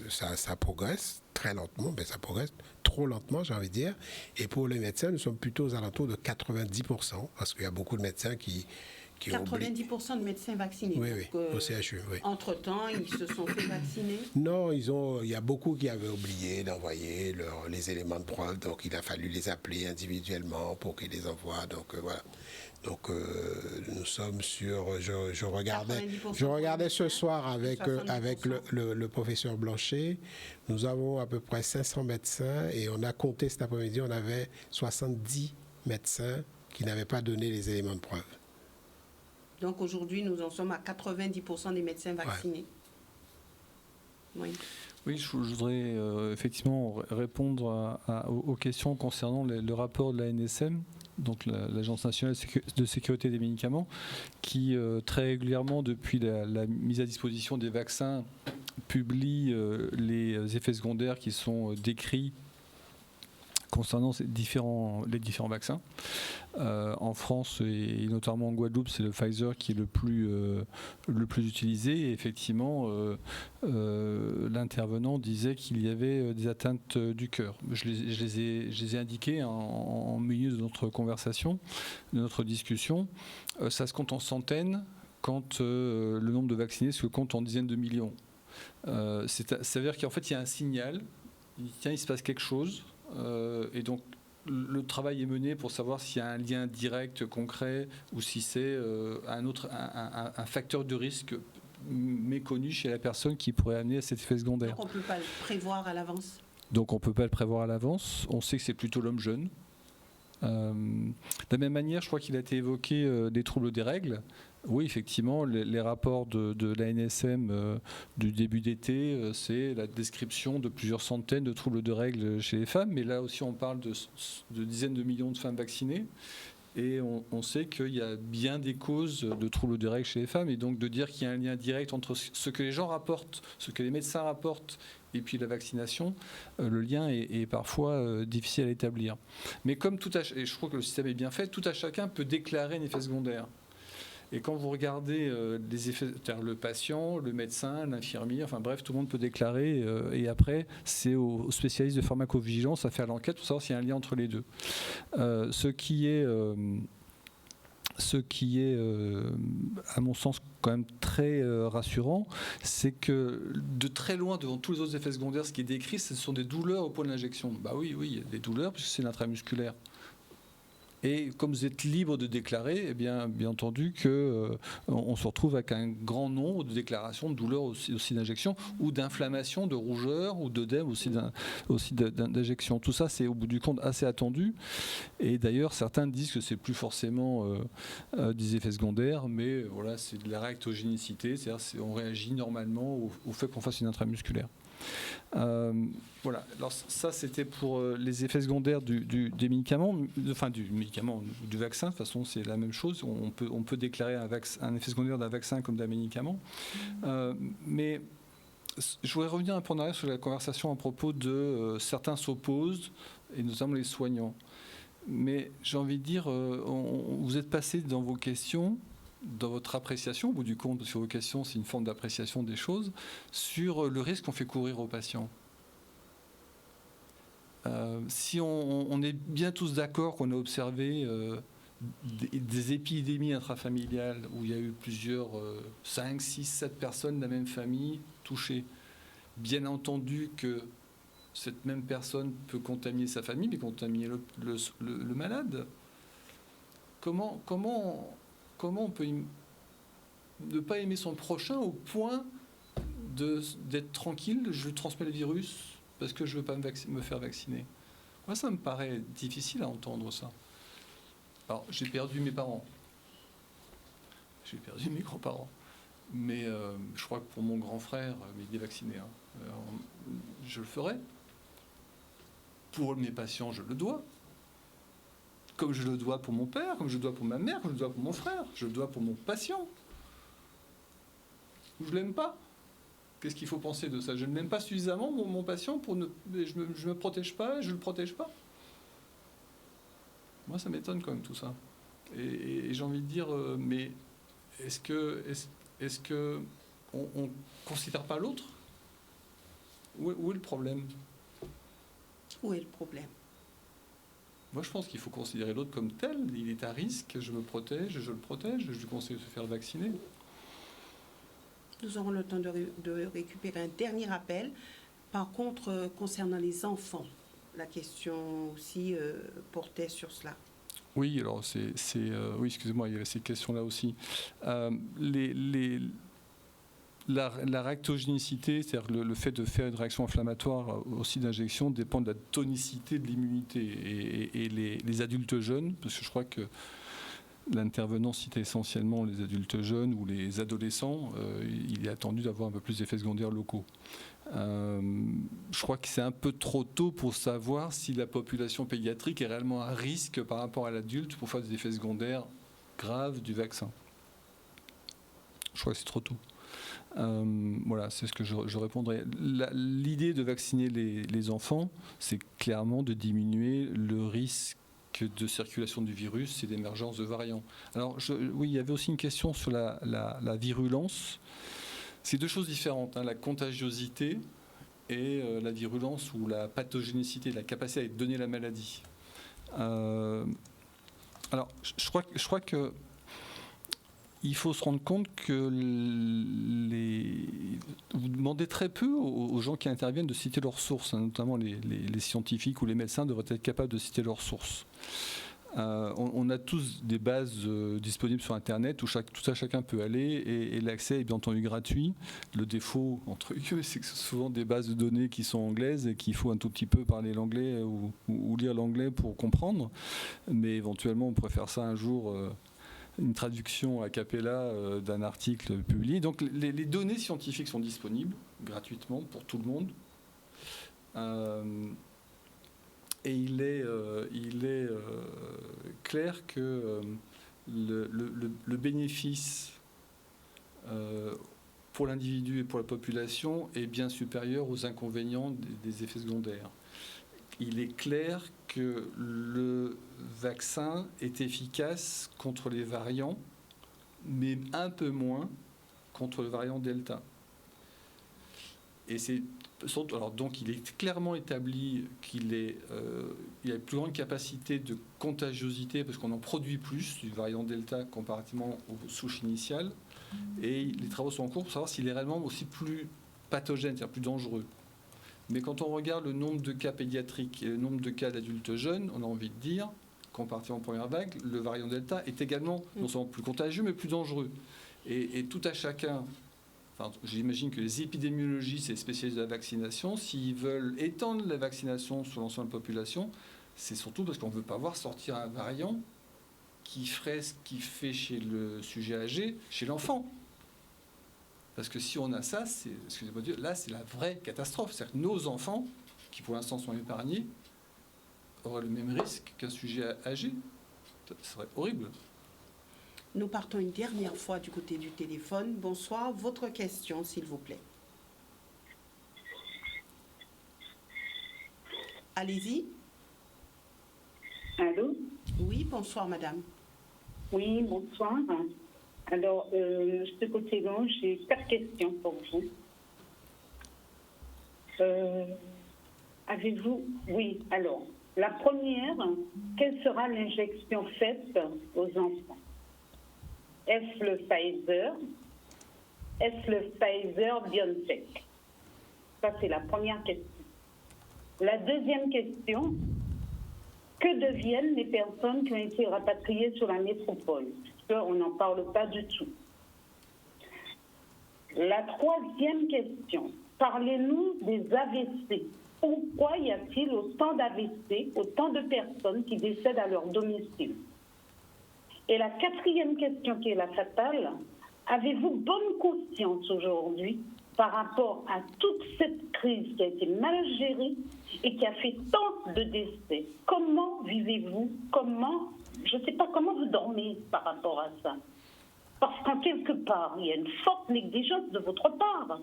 ça progresse très lentement, mais ça progresse trop lentement, j'ai envie de dire. Et pour les médecins, nous sommes plutôt aux alentours de 90%, parce qu'il y a beaucoup de médecins qui 90% de médecins vaccinés. Oui, au CHU. Oui. Entre-temps, ils se sont fait vacciner? Non, il y a beaucoup qui avaient oublié d'envoyer les éléments de preuve, donc il a fallu les appeler individuellement pour qu'ils les envoient. Donc voilà. Donc nous sommes sur. Je regardais ce soir avec le professeur Blanchet. Nous avons à peu près 500 médecins et on a compté cet après-midi, on avait 70 médecins qui n'avaient pas donné les éléments de preuve. Donc aujourd'hui, nous en sommes à 90% des médecins vaccinés. Ouais. Oui, je voudrais effectivement répondre aux questions concernant le rapport de la NSM, donc l'Agence nationale de sécurité des médicaments, qui très régulièrement, depuis la mise à disposition des vaccins, publie les effets secondaires qui sont décrits concernant les différents vaccins. En France et notamment en Guadeloupe, c'est le Pfizer qui est le plus utilisé. Et effectivement, l'intervenant disait qu'il y avait des atteintes du cœur. Je les ai indiquées en milieu de notre conversation, de notre discussion. Ça se compte en centaines quand le nombre de vaccinés se compte en dizaines de millions. Ça veut dire qu'en fait, il y a un signal. Il se passe quelque chose. Et donc le travail est mené pour savoir s'il y a un lien direct, concret, ou si c'est un facteur de risque méconnu chez la personne qui pourrait amener à cet effet secondaire. Donc on ne peut pas le prévoir à l'avance. Donc on ne peut pas le prévoir à l'avance. On sait que c'est plutôt l'homme jeune. De la même manière, je crois qu'il a été évoqué des troubles des règles. Oui, effectivement, les rapports de la NSM du début d'été, c'est la description de plusieurs centaines de troubles de règles chez les femmes, mais là aussi on parle de dizaines de millions de femmes vaccinées, et on sait qu'il y a bien des causes de troubles de règles chez les femmes, et donc de dire qu'il y a un lien direct entre ce que les gens rapportent, ce que les médecins rapportent, et puis la vaccination, le lien est parfois difficile à établir. Mais comme et je crois que le système est bien fait, tout à chacun peut déclarer un effet secondaire. Et quand vous regardez les effets, c'est-à-dire le patient, le médecin, l'infirmier, enfin bref, tout le monde peut déclarer. Et après, c'est aux spécialistes de pharmacovigilance à faire l'enquête pour savoir s'il y a un lien entre les deux. Ce qui est, à mon sens, quand même très rassurant, c'est que de très loin, devant tous les autres effets secondaires, ce qui est décrit, ce sont des douleurs au point de l'injection. Bah oui, il y a des douleurs puisque c'est l'intramusculaire. Et comme vous êtes libre de déclarer, eh bien entendu on se retrouve avec un grand nombre de déclarations de douleurs aussi d'injection ou d'inflammation, de rougeur ou d'œdème aussi d'injection. Tout ça, c'est au bout du compte assez attendu. Et d'ailleurs, certains disent que c'est plus forcément des effets secondaires, mais voilà, c'est de la réactogénicité, c'est-à-dire on réagit normalement au fait qu'on fasse une intramusculaire. Voilà. Alors ça, c'était pour les effets secondaires des médicaments, enfin du médicament, du vaccin. De toute façon, c'est la même chose. On peut déclarer un effet secondaire d'un vaccin comme d'un médicament. Mais je voudrais revenir un peu en arrière sur la conversation à propos de certains s'opposent, et notamment les soignants. Mais j'ai envie de dire, vous êtes passé dans vos questions, dans votre appréciation, au bout du compte, sur vos questions, c'est une forme d'appréciation des choses, sur le risque qu'on fait courir aux patients. Si on est bien tous d'accord qu'on a observé des épidémies intrafamiliales où il y a eu plusieurs, 5, 6, 7 personnes de la même famille touchées, bien entendu que cette même personne peut contaminer sa famille, mais contaminer le malade. Comment on peut ne pas aimer son prochain au point d'être tranquille, je lui transmets le virus parce que je ne veux pas me faire vacciner. Moi, ça me paraît difficile à entendre ça. Alors, j'ai perdu mes parents. J'ai perdu mes grands-parents. Mais je crois que pour mon grand frère, il est vacciné, je le ferai. Pour mes patients, je le dois. Comme je le dois pour mon père, comme je le dois pour ma mère, comme je le dois pour mon frère, je le dois pour mon patient. Je ne l'aime pas. Qu'est-ce qu'il faut penser de ça? Je ne l'aime pas suffisamment, mon patient, je ne me protège pas, je ne le protège pas. Moi, ça m'étonne quand même tout ça. Et j'ai envie de dire, mais est-ce que on considère pas l'autre? Où est le problème? Où est le problème? Moi, je pense qu'il faut considérer l'autre comme tel. Il est à risque, je me protège, je le protège, je lui conseille de se faire vacciner. Nous aurons le temps de récupérer un dernier appel. Par contre, concernant les enfants, la question aussi portait sur cela. Oui, alors oui, excusez-moi, il y avait ces questions-là aussi. La réactogénicité, c'est-à-dire le fait de faire une réaction inflammatoire aussi d'injection, dépend de la tonicité de l'immunité. Et les adultes jeunes, parce que je crois que l'intervenant citait essentiellement les adultes jeunes ou les adolescents, il est attendu d'avoir un peu plus d'effets secondaires locaux. Je crois que c'est un peu trop tôt pour savoir si la population pédiatrique est réellement à risque par rapport à l'adulte pour faire des effets secondaires graves du vaccin. Je crois que c'est trop tôt. Voilà, c'est ce que je répondrai. L'idée de vacciner les enfants, c'est clairement de diminuer le risque de circulation du virus et d'émergence de variants. Alors, oui, il y avait aussi une question sur la virulence. C'est deux choses différentes, la contagiosité et la virulence ou la pathogénicité, la capacité à donner la maladie. Alors, je crois que il faut se rendre compte que vous demandez très peu aux gens qui interviennent de citer leurs sources, notamment les scientifiques ou les médecins devraient être capables de citer leurs sources. On a tous des bases disponibles sur Internet où chacun peut aller et l'accès est bien entendu gratuit. Le défaut, entre guillemets, c'est que c'est souvent des bases de données qui sont anglaises et qu'il faut un tout petit peu parler l'anglais ou lire l'anglais pour comprendre. Mais éventuellement, on pourrait faire ça un jour, une traduction a cappella d'un article publié. Donc les données scientifiques sont disponibles gratuitement pour tout le monde. Et il est clair que le bénéfice pour l'individu et pour la population est bien supérieur aux inconvénients des effets secondaires. Il est clair que le vaccin est efficace contre les variants, mais un peu moins contre le variant Delta. Et donc il est clairement établi qu'il y a une plus grande capacité de contagiosité parce qu'on en produit plus du variant Delta comparativement aux souches initiales. Et les travaux sont en cours pour savoir s'il est réellement aussi plus pathogène, c'est-à-dire plus dangereux. Mais quand on regarde le nombre de cas pédiatriques et le nombre de cas d'adultes jeunes, on a envie de dire quand partit en première vague, le variant Delta est également non seulement plus contagieux, mais plus dangereux. Et tout à chacun, enfin, j'imagine que les épidémiologistes et les spécialistes de la vaccination, s'ils veulent étendre la vaccination sur l'ensemble de la population, c'est surtout parce qu'on ne veut pas voir sortir un variant qui ferait ce qu'il fait chez le sujet âgé, chez l'enfant. Parce que si on a ça, excusez-moi Dieu, là c'est la vraie catastrophe. C'est-à-dire que nos enfants, qui pour l'instant sont épargnés, auraient le même risque qu'un sujet âgé. Ce serait horrible. Nous partons une dernière fois du côté du téléphone. Bonsoir, votre question, s'il vous plaît. Allez-y. Allô? Oui, bonsoir, madame. Oui, bonsoir. Alors, ce côté-là, j'ai 4 questions pour vous. Avez-vous... Oui, alors, la première, quelle sera l'injection faite aux enfants? Est-ce le Pfizer? Est-ce le Pfizer-BioNTech? Ça, c'est la première question. La deuxième question, que deviennent les personnes qui ont été rapatriées sur la métropole? Parce qu'on n'en parle pas du tout. La troisième question, parlez-nous des AVC. Pourquoi y a-t-il autant d'AVC, autant de personnes qui décèdent à leur domicile? Et la quatrième question qui est la fatale, avez-vous bonne conscience aujourd'hui par rapport à toute cette crise qui a été mal gérée et qui a fait tant de décès? Comment vivez-vous? Je ne sais pas comment vous dormez par rapport à ça. Parce qu'en quelque part, il y a une forte négligence de votre part.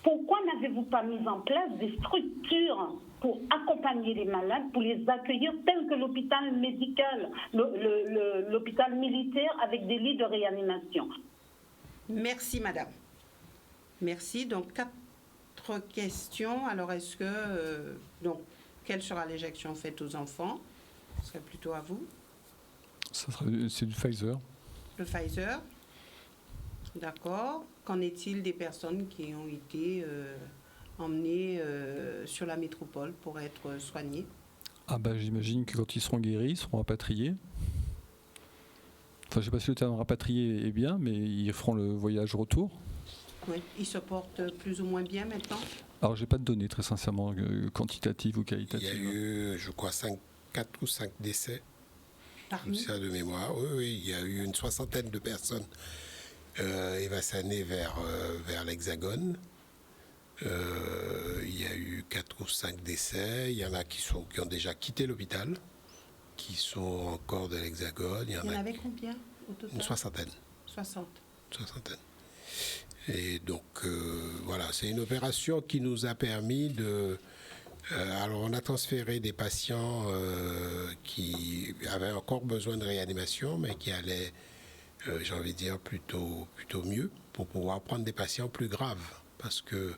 Pourquoi n'avez-vous pas mis en place des structures pour accompagner les malades, pour les accueillir tels que l'hôpital médical, l'hôpital militaire avec des lits de réanimation? Merci, madame. Merci. Donc, 4 questions. Alors, est-ce que... donc, quelle sera l'injection faite aux enfants? Ce serait plutôt à vous. C'est du Pfizer. Le Pfizer. D'accord. Qu'en est-il des personnes qui ont été emmenées sur la métropole pour être soignées? Ah bah j'imagine que quand ils seront guéris, ils seront rapatriés. Enfin, je ne sais pas si le terme rapatrié est bien, mais ils feront le voyage retour. Oui. Ils se portent plus ou moins bien maintenant? Alors, j'ai pas de données, très sincèrement, quantitatives ou qualitatives. Il y a eu, je crois, 4 ou 5 décès. Parmi? Ça de mémoire. Oui, il y a eu une 60aine de personnes évassanées vers l'Hexagone. Il y a eu 4 ou 5 décès. Il y en a qui ont déjà quitté l'hôpital, qui sont encore de l'Hexagone. Il y en avait combien au total? Une 60aine. 60. 60aine. Et donc, voilà, c'est une opération qui nous a permis de... alors, on a transféré des patients qui avaient encore besoin de réanimation, mais qui allaient, j'ai envie de dire, plutôt mieux, pour pouvoir prendre des patients plus graves. Parce que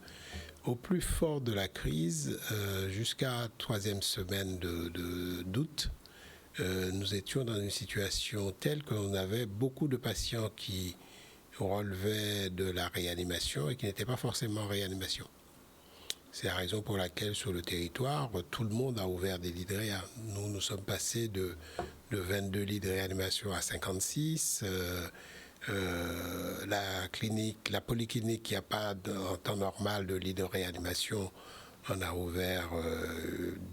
au plus fort de la crise, jusqu'à 3e semaine d'août, nous étions dans une situation telle qu'on avait beaucoup de patients qui relevaient de la réanimation et qui n'étaient pas forcément en réanimation. C'est la raison pour laquelle sur le territoire, tout le monde a ouvert des lits de réa. Nous sommes passés de 22 lits de réanimation à 56. La polyclinique qui n'a pas en temps normal de lit de réanimation, on a ouvert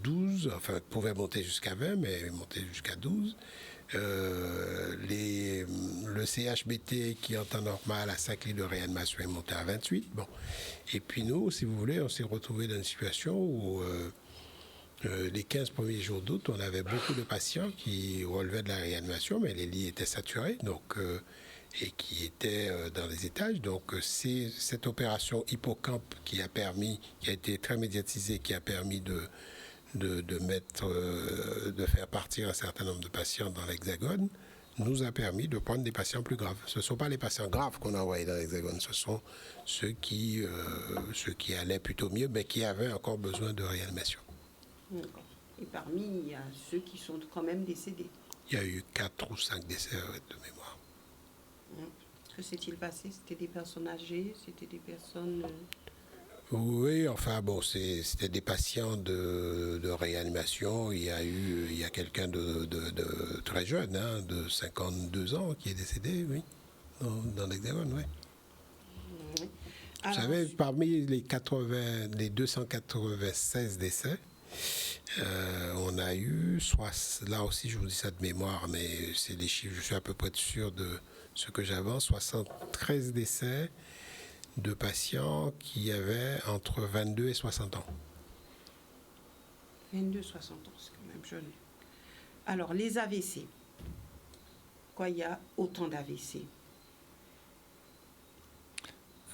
12, enfin pouvait monter jusqu'à 20, mais monter jusqu'à 12. Le CHBT qui en temps normal a 5 lits de réanimation est monté à 28. Bon. Et puis nous, si vous voulez, on s'est retrouvés dans une situation où les 15 premiers jours d'août, on avait beaucoup de patients qui relevaient de la réanimation, mais les lits étaient saturés, donc, et qui étaient dans les étages. Donc c'est cette opération Hippocampe qui a été très médiatisée, qui a permis de faire partir un certain nombre de patients dans l'Hexagone, nous a permis de prendre des patients plus graves. Ce ne sont pas les patients graves qu'on a envoyés dans l'Hexagone, ce sont ceux qui allaient plutôt mieux, mais qui avaient encore besoin de réanimation. D'accord. Et parmi, il y a ceux qui sont quand même décédés. Il y a eu 4 ou 5 décès de mémoire. Que s'est-il passé? C'était des personnes âgées? C'était des personnes... Oui, enfin bon, c'était des patients de réanimation. Il y a quelqu'un de très jeune, hein, de 52 ans, qui est décédé, oui, dans l'Hexagone, oui. Oui. Vous savez, parmi les 296 décès, on a eu, là aussi je vous dis ça de mémoire, mais c'est les chiffres, je suis à peu près sûr de ce que j'avance, 73 décès de patients qui avaient entre 22 et 60 ans. 22, 60 ans, c'est quand même jeune. Alors, les AVC. Pourquoi il y a autant d'AVC?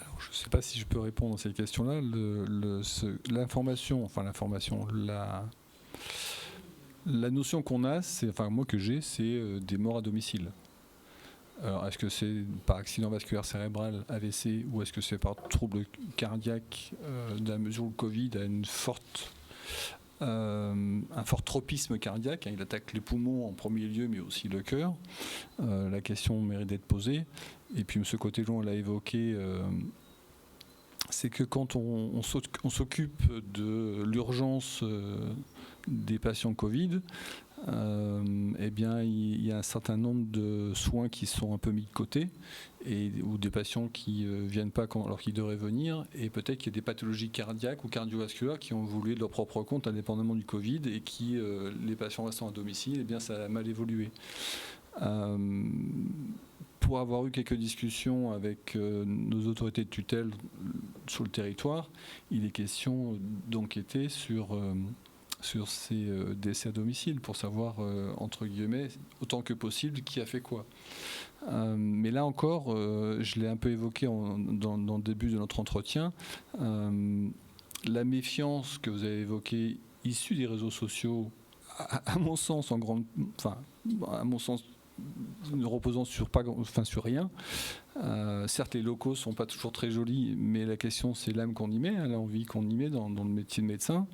Alors, je ne sais pas si je peux répondre à cette question-là. La notion qu'on a, moi que j'ai, c'est des morts à domicile. Alors, est-ce que c'est par accident vasculaire cérébral, AVC, ou est-ce que c'est par trouble cardiaque, dans la mesure où le Covid a un fort tropisme cardiaque, hein, il attaque les poumons en premier lieu, mais aussi le cœur. La question mérite d'être posée. Et puis, M. Cotelon l'a évoqué, c'est que quand on s'occupe de l'urgence des patients Covid, eh bien, il y a un certain nombre de soins qui sont un peu mis de côté, ou des patients qui ne viennent pas alors qu'ils devraient venir, et peut-être qu'il y a des pathologies cardiaques ou cardiovasculaires qui ont voulu de leur propre compte, indépendamment du Covid, et qui, les patients restant à domicile, eh bien, ça a mal évolué. Pour avoir eu quelques discussions avec nos autorités de tutelle sur le territoire, il est question d'enquêter sur ces décès à domicile pour savoir, entre guillemets, autant que possible, qui a fait quoi. Mais là encore, je l'ai un peu évoqué dans le début de notre entretien, la méfiance que vous avez évoquée, issue des réseaux sociaux, à mon sens, ne reposant sur rien. Certes, les locaux ne sont pas toujours très jolis, mais la question, c'est l'âme qu'on y met, hein, l'envie qu'on y met dans le métier de médecin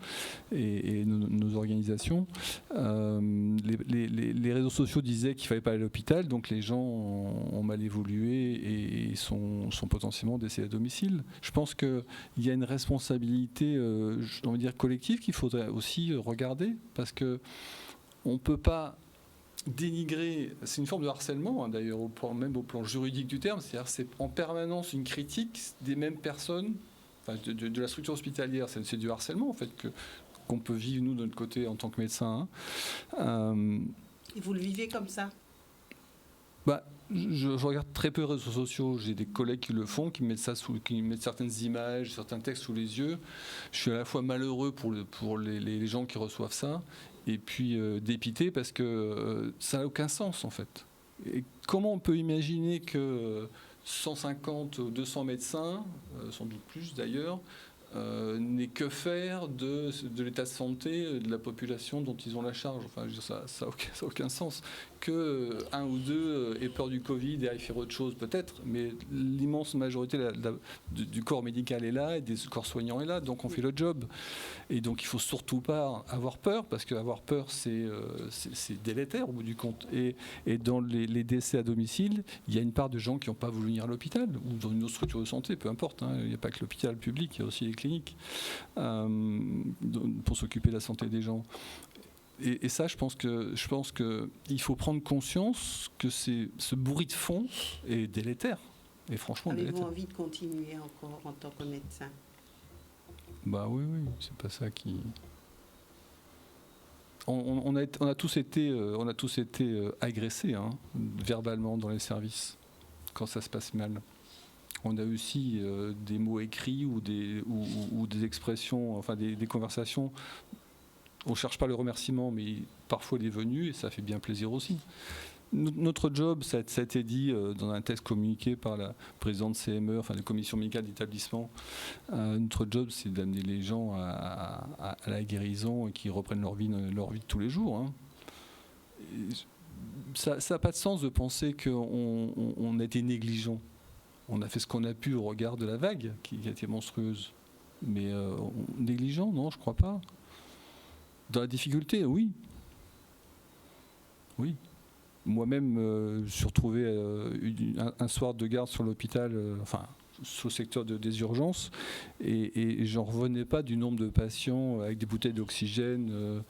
et nos organisations. Les réseaux sociaux disaient qu'il ne fallait pas aller à l'hôpital, donc les gens ont mal évolué et sont potentiellement décédés à domicile. Je pense qu'il y a une responsabilité, j'ai envie de dire, collective qu'il faudrait aussi regarder, parce qu'on ne peut pas dénigrer, c'est une forme de harcèlement, hein, d'ailleurs, même au plan juridique du terme, c'est-à-dire c'est en permanence une critique des mêmes personnes, de la structure hospitalière, c'est du harcèlement en fait qu'on peut vivre nous de notre côté en tant que médecin. Et vous le vivez comme ça? Je regarde très peu les réseaux sociaux. J'ai des collègues qui le font, qui mettent certaines images, certains textes sous les yeux. Je suis à la fois malheureux pour les gens qui reçoivent ça, et puis dépité parce que ça n'a aucun sens en fait. Et comment on peut imaginer que 150 ou 200 médecins, sans doute plus d'ailleurs, n'aient que faire de l'état de santé de la population dont ils ont la charge. Enfin, je veux dire, ça n'a aucun sens. Que un ou deux aient peur du Covid et aillent faire autre chose, peut-être, mais l'immense majorité du corps médical est là et des corps soignants est là, donc on fait le job. Et donc il ne faut surtout pas avoir peur, parce qu'avoir peur, c'est délétère au bout du compte. Et dans les décès à domicile, il y a une part de gens qui n'ont pas voulu venir à l'hôpital ou dans une autre structure de santé, peu importe. Hein, il n'y a pas que l'hôpital public, il y a aussi les cliniques pour s'occuper de la santé des gens. Et ça, je pense qu'il faut prendre conscience que ce bruit de fond est délétère. Et franchement, avez-vous envie de continuer encore en tant que médecin? Oui, c'est pas ça qui. On a tous été agressés, hein, verbalement dans les services quand ça se passe mal. On a aussi des mots écrits ou des expressions, enfin des conversations. On ne cherche pas le remerciement, mais parfois il est venu et ça fait bien plaisir aussi. Notre job, ça a été dit dans un texte communiqué par la présidente CME, enfin la commission médicale d'établissement. Notre job, c'est d'amener les gens à la guérison et qu'ils reprennent leur vie de tous les jours. Hein. Ça n'a pas de sens de penser qu'on a été négligent. On a fait ce qu'on a pu au regard de la vague qui a été monstrueuse. Mais négligent, non, je ne crois pas. Dans la difficulté, oui. Oui. Moi-même, je me suis retrouvé un soir de garde sur l'hôpital, sur le secteur des urgences, et j'en revenais pas du nombre de patients avec des bouteilles d'oxygène,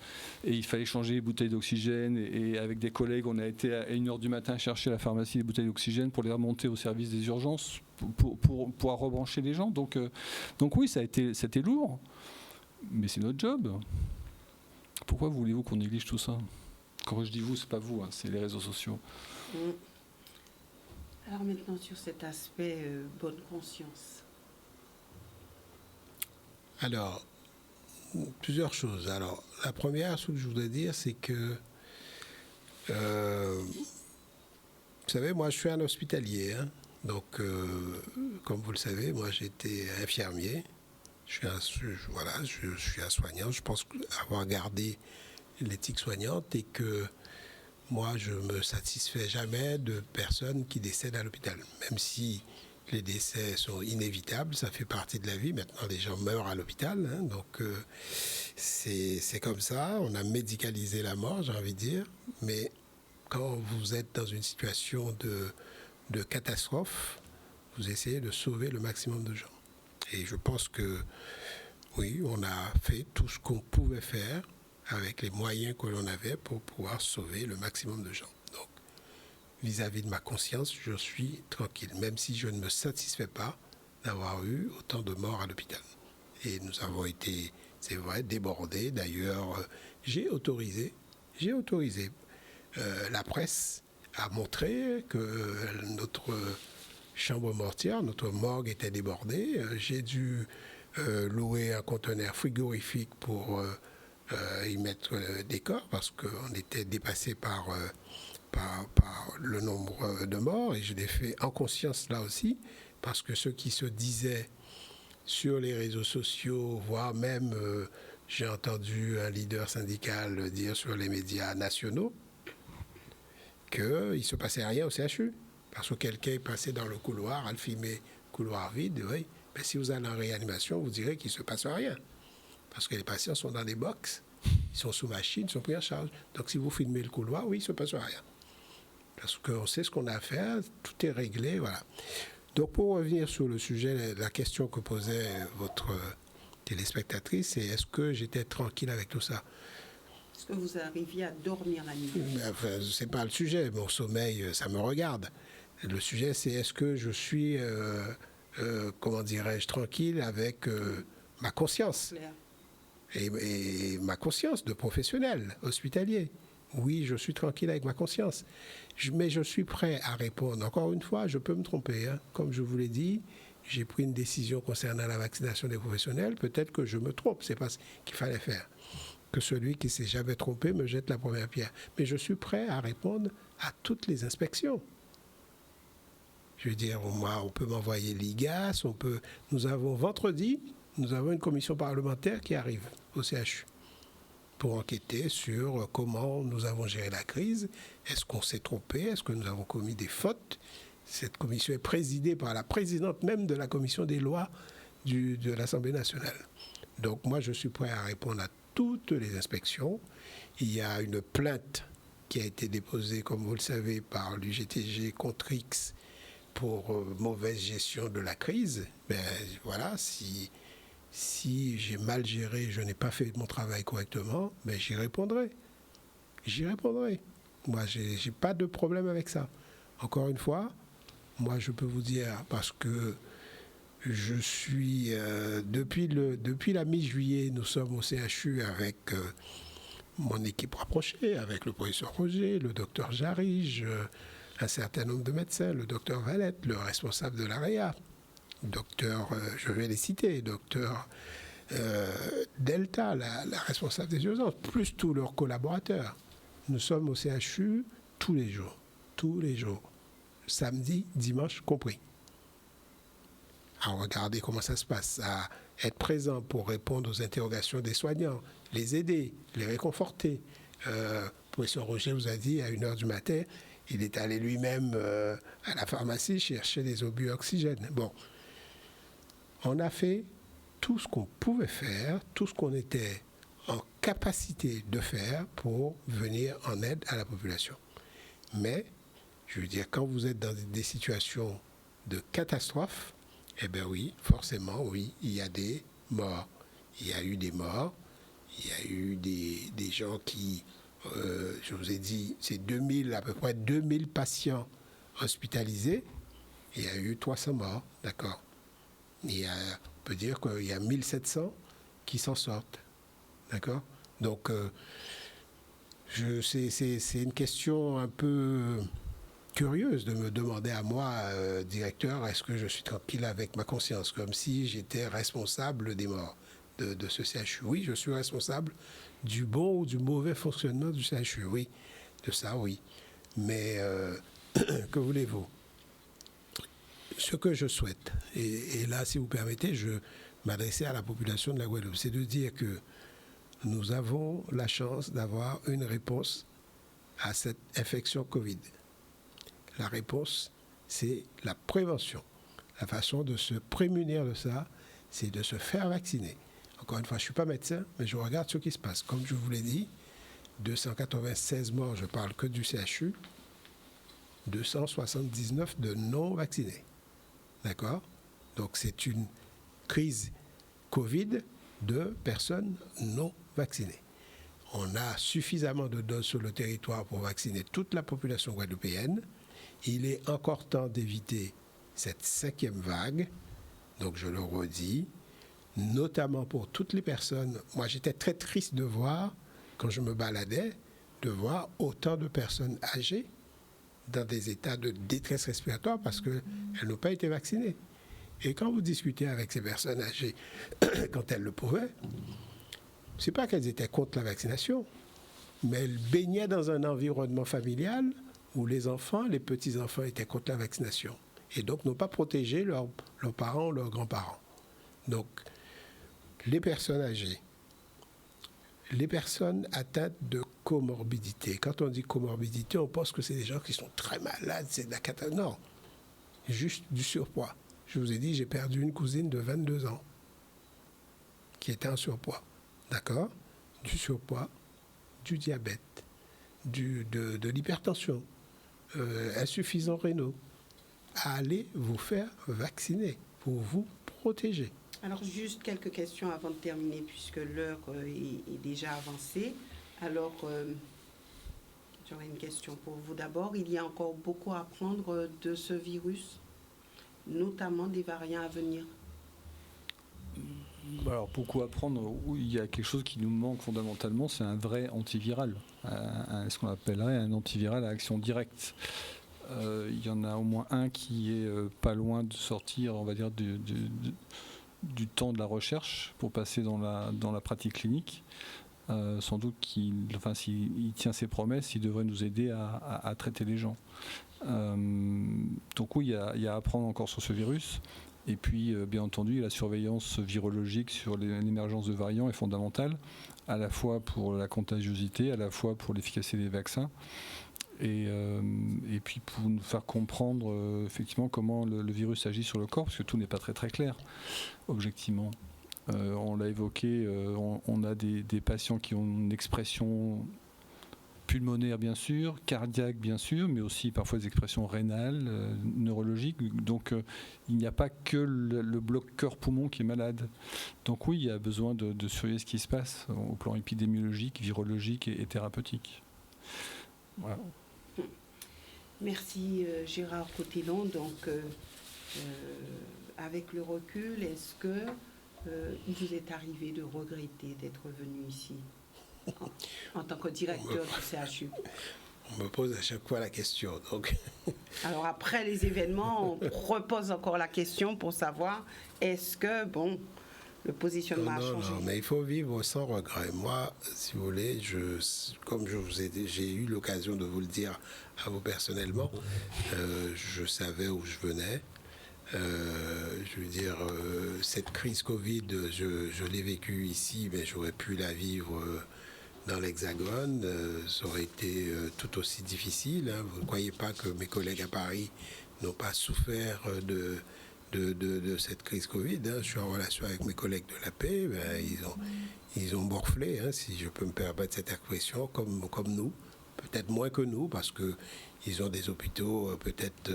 et il fallait changer les bouteilles d'oxygène, et avec des collègues, on a été à 1h du matin chercher à la pharmacie les bouteilles d'oxygène pour les remonter au service des urgences, pour pouvoir rebrancher les gens. Donc oui, c'était lourd, mais c'est notre job. Pourquoi voulez-vous qu'on néglige tout ça ? Quand je dis vous, c'est pas vous, hein, c'est les réseaux sociaux. Alors maintenant, sur cet aspect bonne conscience. Alors, plusieurs choses. Alors, la première, ce que je voudrais dire, c'est que, vous savez, moi, je suis un hospitalier. Hein, donc, comme vous le savez, moi, j'étais infirmier. Je suis un soignant. Je pense avoir gardé l'éthique soignante et que moi, je ne me satisfais jamais de personnes qui décèdent à l'hôpital. Même si les décès sont inévitables, ça fait partie de la vie. Maintenant, les gens meurent à l'hôpital. Hein, donc, c'est comme ça. On a médicalisé la mort, j'ai envie de dire. Mais quand vous êtes dans une situation de catastrophe, vous essayez de sauver le maximum de gens. Et je pense que, oui, on a fait tout ce qu'on pouvait faire avec les moyens que l'on avait pour pouvoir sauver le maximum de gens. Donc, vis-à-vis de ma conscience, je suis tranquille, même si je ne me satisfais pas d'avoir eu autant de morts à l'hôpital. Et nous avons été, c'est vrai, débordés. D'ailleurs, j'ai autorisé la presse à montrer que notre chambre mortuaire, notre morgue était débordée. J'ai dû louer un conteneur frigorifique pour y mettre des corps parce qu'on était dépassé par le nombre de morts, et je l'ai fait en conscience là aussi, parce que ceux qui se disaient sur les réseaux sociaux, voire même j'ai entendu un leader syndical dire sur les médias nationaux qu'il ne se passait rien au CHU, parce que quelqu'un est passé dans le couloir, a filmé couloir vide, oui. Mais si vous allez en réanimation, vous direz qu'il ne se passe rien. Parce que les patients sont dans des box, ils sont sous machine, ils sont pris en charge. Donc si vous filmez le couloir, oui, il ne se passe rien. Parce qu'on sait ce qu'on a à faire, tout est réglé, voilà. Donc pour revenir sur le sujet, la question que posait votre téléspectatrice, c'est est-ce que j'étais tranquille avec tout ça ? Est-ce que vous arriviez à dormir la nuit ? Enfin, ce n'est pas le sujet, mon sommeil, ça me regarde. Le sujet, c'est est-ce que je suis, comment dirais-je, tranquille avec ma conscience et ma conscience de professionnel hospitalier. Oui, je suis tranquille avec ma conscience. Mais je suis prêt à répondre. Encore une fois, je peux me tromper. Hein. Comme je vous l'ai dit, j'ai pris une décision concernant la vaccination des professionnels. Peut-être que je me trompe. Ce n'est pas ce qu'il fallait faire. Que celui qui ne s'est jamais trompé me jette la première pierre. Mais je suis prêt à répondre à toutes les inspections. Je veux dire, moi, on peut m'envoyer l'IGAS. Nous avons vendredi, nous avons une commission parlementaire qui arrive au CHU pour enquêter sur comment nous avons géré la crise. Est-ce qu'on s'est trompé? Est-ce que nous avons commis des fautes? Cette commission est présidée par la présidente même de la commission des lois de l'Assemblée nationale. Donc moi, je suis prêt à répondre à toutes les inspections. Il y a une plainte qui a été déposée, comme vous le savez, par l'UGTG contre X pour mauvaise gestion de la crise. Ben voilà, si j'ai mal géré, je n'ai pas fait mon travail correctement, mais j'y répondrai. Moi, j'ai pas de problème avec ça. Encore une fois, moi, je peux vous dire, parce que je suis, depuis la mi-juillet, nous sommes au CHU avec mon équipe rapprochée, avec le professeur Roger, le docteur Jarige, un certain nombre de médecins, le docteur Valette, le responsable de l'AREA, docteur, je vais les citer, docteur Delta, la responsable des urgences, plus tous leurs collaborateurs. Nous sommes au CHU tous les jours, samedi, dimanche compris. À regarder comment ça se passe, à être présent pour répondre aux interrogations des soignants, les aider, les réconforter. Le professeur Roger vous a dit à 1h du matin, il est allé lui-même à la pharmacie chercher des obus oxygène. Bon, on a fait tout ce qu'on pouvait faire, tout ce qu'on était en capacité de faire pour venir en aide à la population. Mais, je veux dire, quand vous êtes dans des situations de catastrophe, Eh bien oui, forcément, oui, il y a des morts. Il y a eu des morts, il y a eu des gens qui, je vous ai dit, c'est à peu près 2000 patients hospitalisés. Il y a eu 300 morts, d'accord. On peut dire qu'il y a 1700 qui s'en sortent, d'accord. Donc, c'est une question un peu curieuse de me demander à moi, directeur, est-ce que je suis tranquille avec ma conscience, comme si j'étais responsable des morts de ce CHU. Oui, je suis responsable du bon ou du mauvais fonctionnement du CHU, oui, de ça, oui. Mais que voulez-vous? Ce que je souhaite, et là, si vous permettez, je m'adresser à la population de la Guadeloupe, c'est de dire que nous avons la chance d'avoir une réponse à cette infection Covid. La réponse, c'est la prévention. La façon de se prémunir de ça, c'est de se faire vacciner. Encore une fois, je ne suis pas médecin, mais je regarde ce qui se passe. Comme je vous l'ai dit, 296 morts, je ne parle que du CHU, 279 de non-vaccinés. D'accord? Donc c'est une crise Covid de personnes non vaccinées. On a suffisamment de doses sur le territoire pour vacciner toute la population guadeloupéenne. Il est encore temps d'éviter cette 5e vague. Donc je le redis, notamment pour toutes les personnes. Moi j'étais très triste de voir, quand je me baladais, de voir autant de personnes âgées dans des états de détresse respiratoire parce qu'elles n'ont pas été vaccinées. Et quand vous discutez avec ces personnes âgées, quand elles le pouvaient, c'est pas qu'elles étaient contre la vaccination, mais elles baignaient dans un environnement familial où les enfants, les petits-enfants étaient contre la vaccination. Et donc n'ont pas protégé leurs parents ou leurs grands-parents. Donc, les personnes âgées, les personnes atteintes de comorbidité. Quand on dit comorbidité, on pense que c'est des gens qui sont très malades, c'est de la catastrophe. Non, juste du surpoids. Je vous ai dit, j'ai perdu une cousine de 22 ans qui était en surpoids. D'accord? Du surpoids, du diabète, de l'hypertension, insuffisants rénaux. Allez vous faire vacciner pour vous protéger. Alors, juste quelques questions avant de terminer, puisque l'heure est déjà avancée. Alors, j'aurais une question pour vous d'abord. Il y a encore beaucoup à apprendre de ce virus, notamment des variants à venir. Alors, beaucoup à apprendre. Oui, il y a quelque chose qui nous manque fondamentalement, c'est un vrai antiviral, ce qu'on appellerait un antiviral à action directe. Il y en a au moins un qui est pas loin de sortir, on va dire, du temps de la recherche pour passer dans la pratique clinique. Sans doute s'il tient ses promesses, il devrait nous aider à traiter les gens. Donc oui, il y a à apprendre encore sur ce virus. Et puis, bien entendu, la surveillance virologique sur l'émergence de variants est fondamentale, à la fois pour la contagiosité, à la fois pour l'efficacité des vaccins. Et puis pour nous faire comprendre effectivement comment le virus agit sur le corps, parce que tout n'est pas très très clair, objectivement. On l'a évoqué, on a des patients qui ont une expression pulmonaire bien sûr, cardiaque bien sûr, mais aussi parfois des expressions rénales, neurologiques. Donc il n'y a pas que le bloc cœur-poumon qui est malade. Donc oui, il y a besoin de surveiller ce qui se passe au plan épidémiologique, virologique et thérapeutique. Voilà. Merci Gérard Cotellon. Donc, avec le recul, est-ce que il vous est arrivé de regretter d'être venu ici en tant que directeur du CHU? On me pose à chaque fois la question. Donc. Alors après les événements, on repose encore la question pour savoir est-ce que, le positionnement a changé. Non, mais il faut vivre sans regret. Moi, si vous voulez, comme j'ai eu l'occasion de vous le dire à vous personnellement, je savais où je venais. Je veux dire, cette crise Covid, je l'ai vécue ici, mais j'aurais pu la vivre dans l'Hexagone. Ça aurait été tout aussi difficile. Hein. Vous ne croyez pas que mes collègues à Paris n'ont pas souffert de cette crise Covid. Hein. Je suis en relation avec mes collègues de la paix. Ils ont morflé, hein, si je peux me permettre cette expression, comme nous. Peut-être moins que nous, parce qu'ils ont des hôpitaux peut-être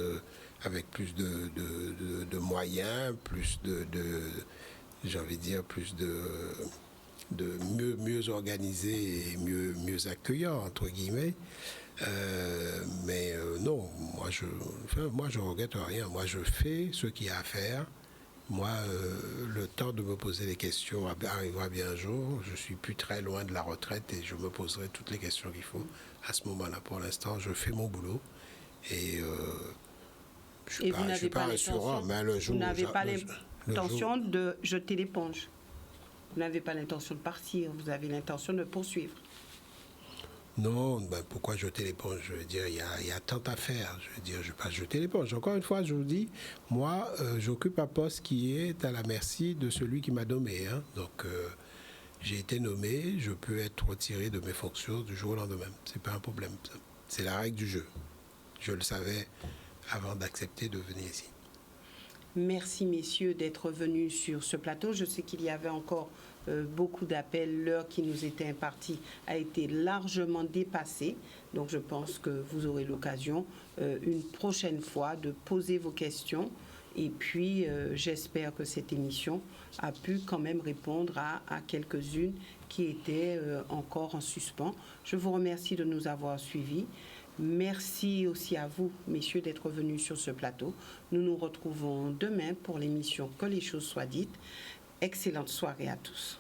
avec plus de moyens, plus j'ai envie de dire, plus de mieux organisé et mieux accueillant, entre guillemets. Mais non, moi je regrette rien. Moi je fais ce qu'il y a à faire. Moi, le temps de me poser les questions arrivera bien un jour. Je suis plus très loin de la retraite et je me poserai toutes les questions qu'il faut à ce moment-là. Pour l'instant, je fais mon boulot et je ne suis pas rassurant, mais le jour... Vous n'avez pas l'intention de jeter l'éponge. Vous n'avez pas l'intention de partir, vous avez l'intention de poursuivre. Non, pourquoi jeter l'éponge? Je veux dire, il y a tant à faire. Je veux dire, je ne vais pas jeter l'éponge. Encore une fois, je vous dis, moi, j'occupe un poste qui est à la merci de celui qui m'a nommé. Hein. Donc, j'ai été nommé, je peux être retiré de mes fonctions du jour au lendemain. Ce n'est pas un problème. C'est la règle du jeu. Je le savais avant d'accepter de venir ici. Merci, messieurs, d'être venus sur ce plateau. Je sais qu'il y avait encore beaucoup d'appels. L'heure qui nous était impartie a été largement dépassée. Donc, je pense que vous aurez l'occasion une prochaine fois de poser vos questions. Et puis, j'espère que cette émission a pu quand même répondre à quelques-unes qui étaient encore en suspens. Je vous remercie de nous avoir suivis. Merci aussi à vous, messieurs, d'être venus sur ce plateau. Nous nous retrouvons demain pour l'émission Que les choses soient dites. Excellente soirée à tous.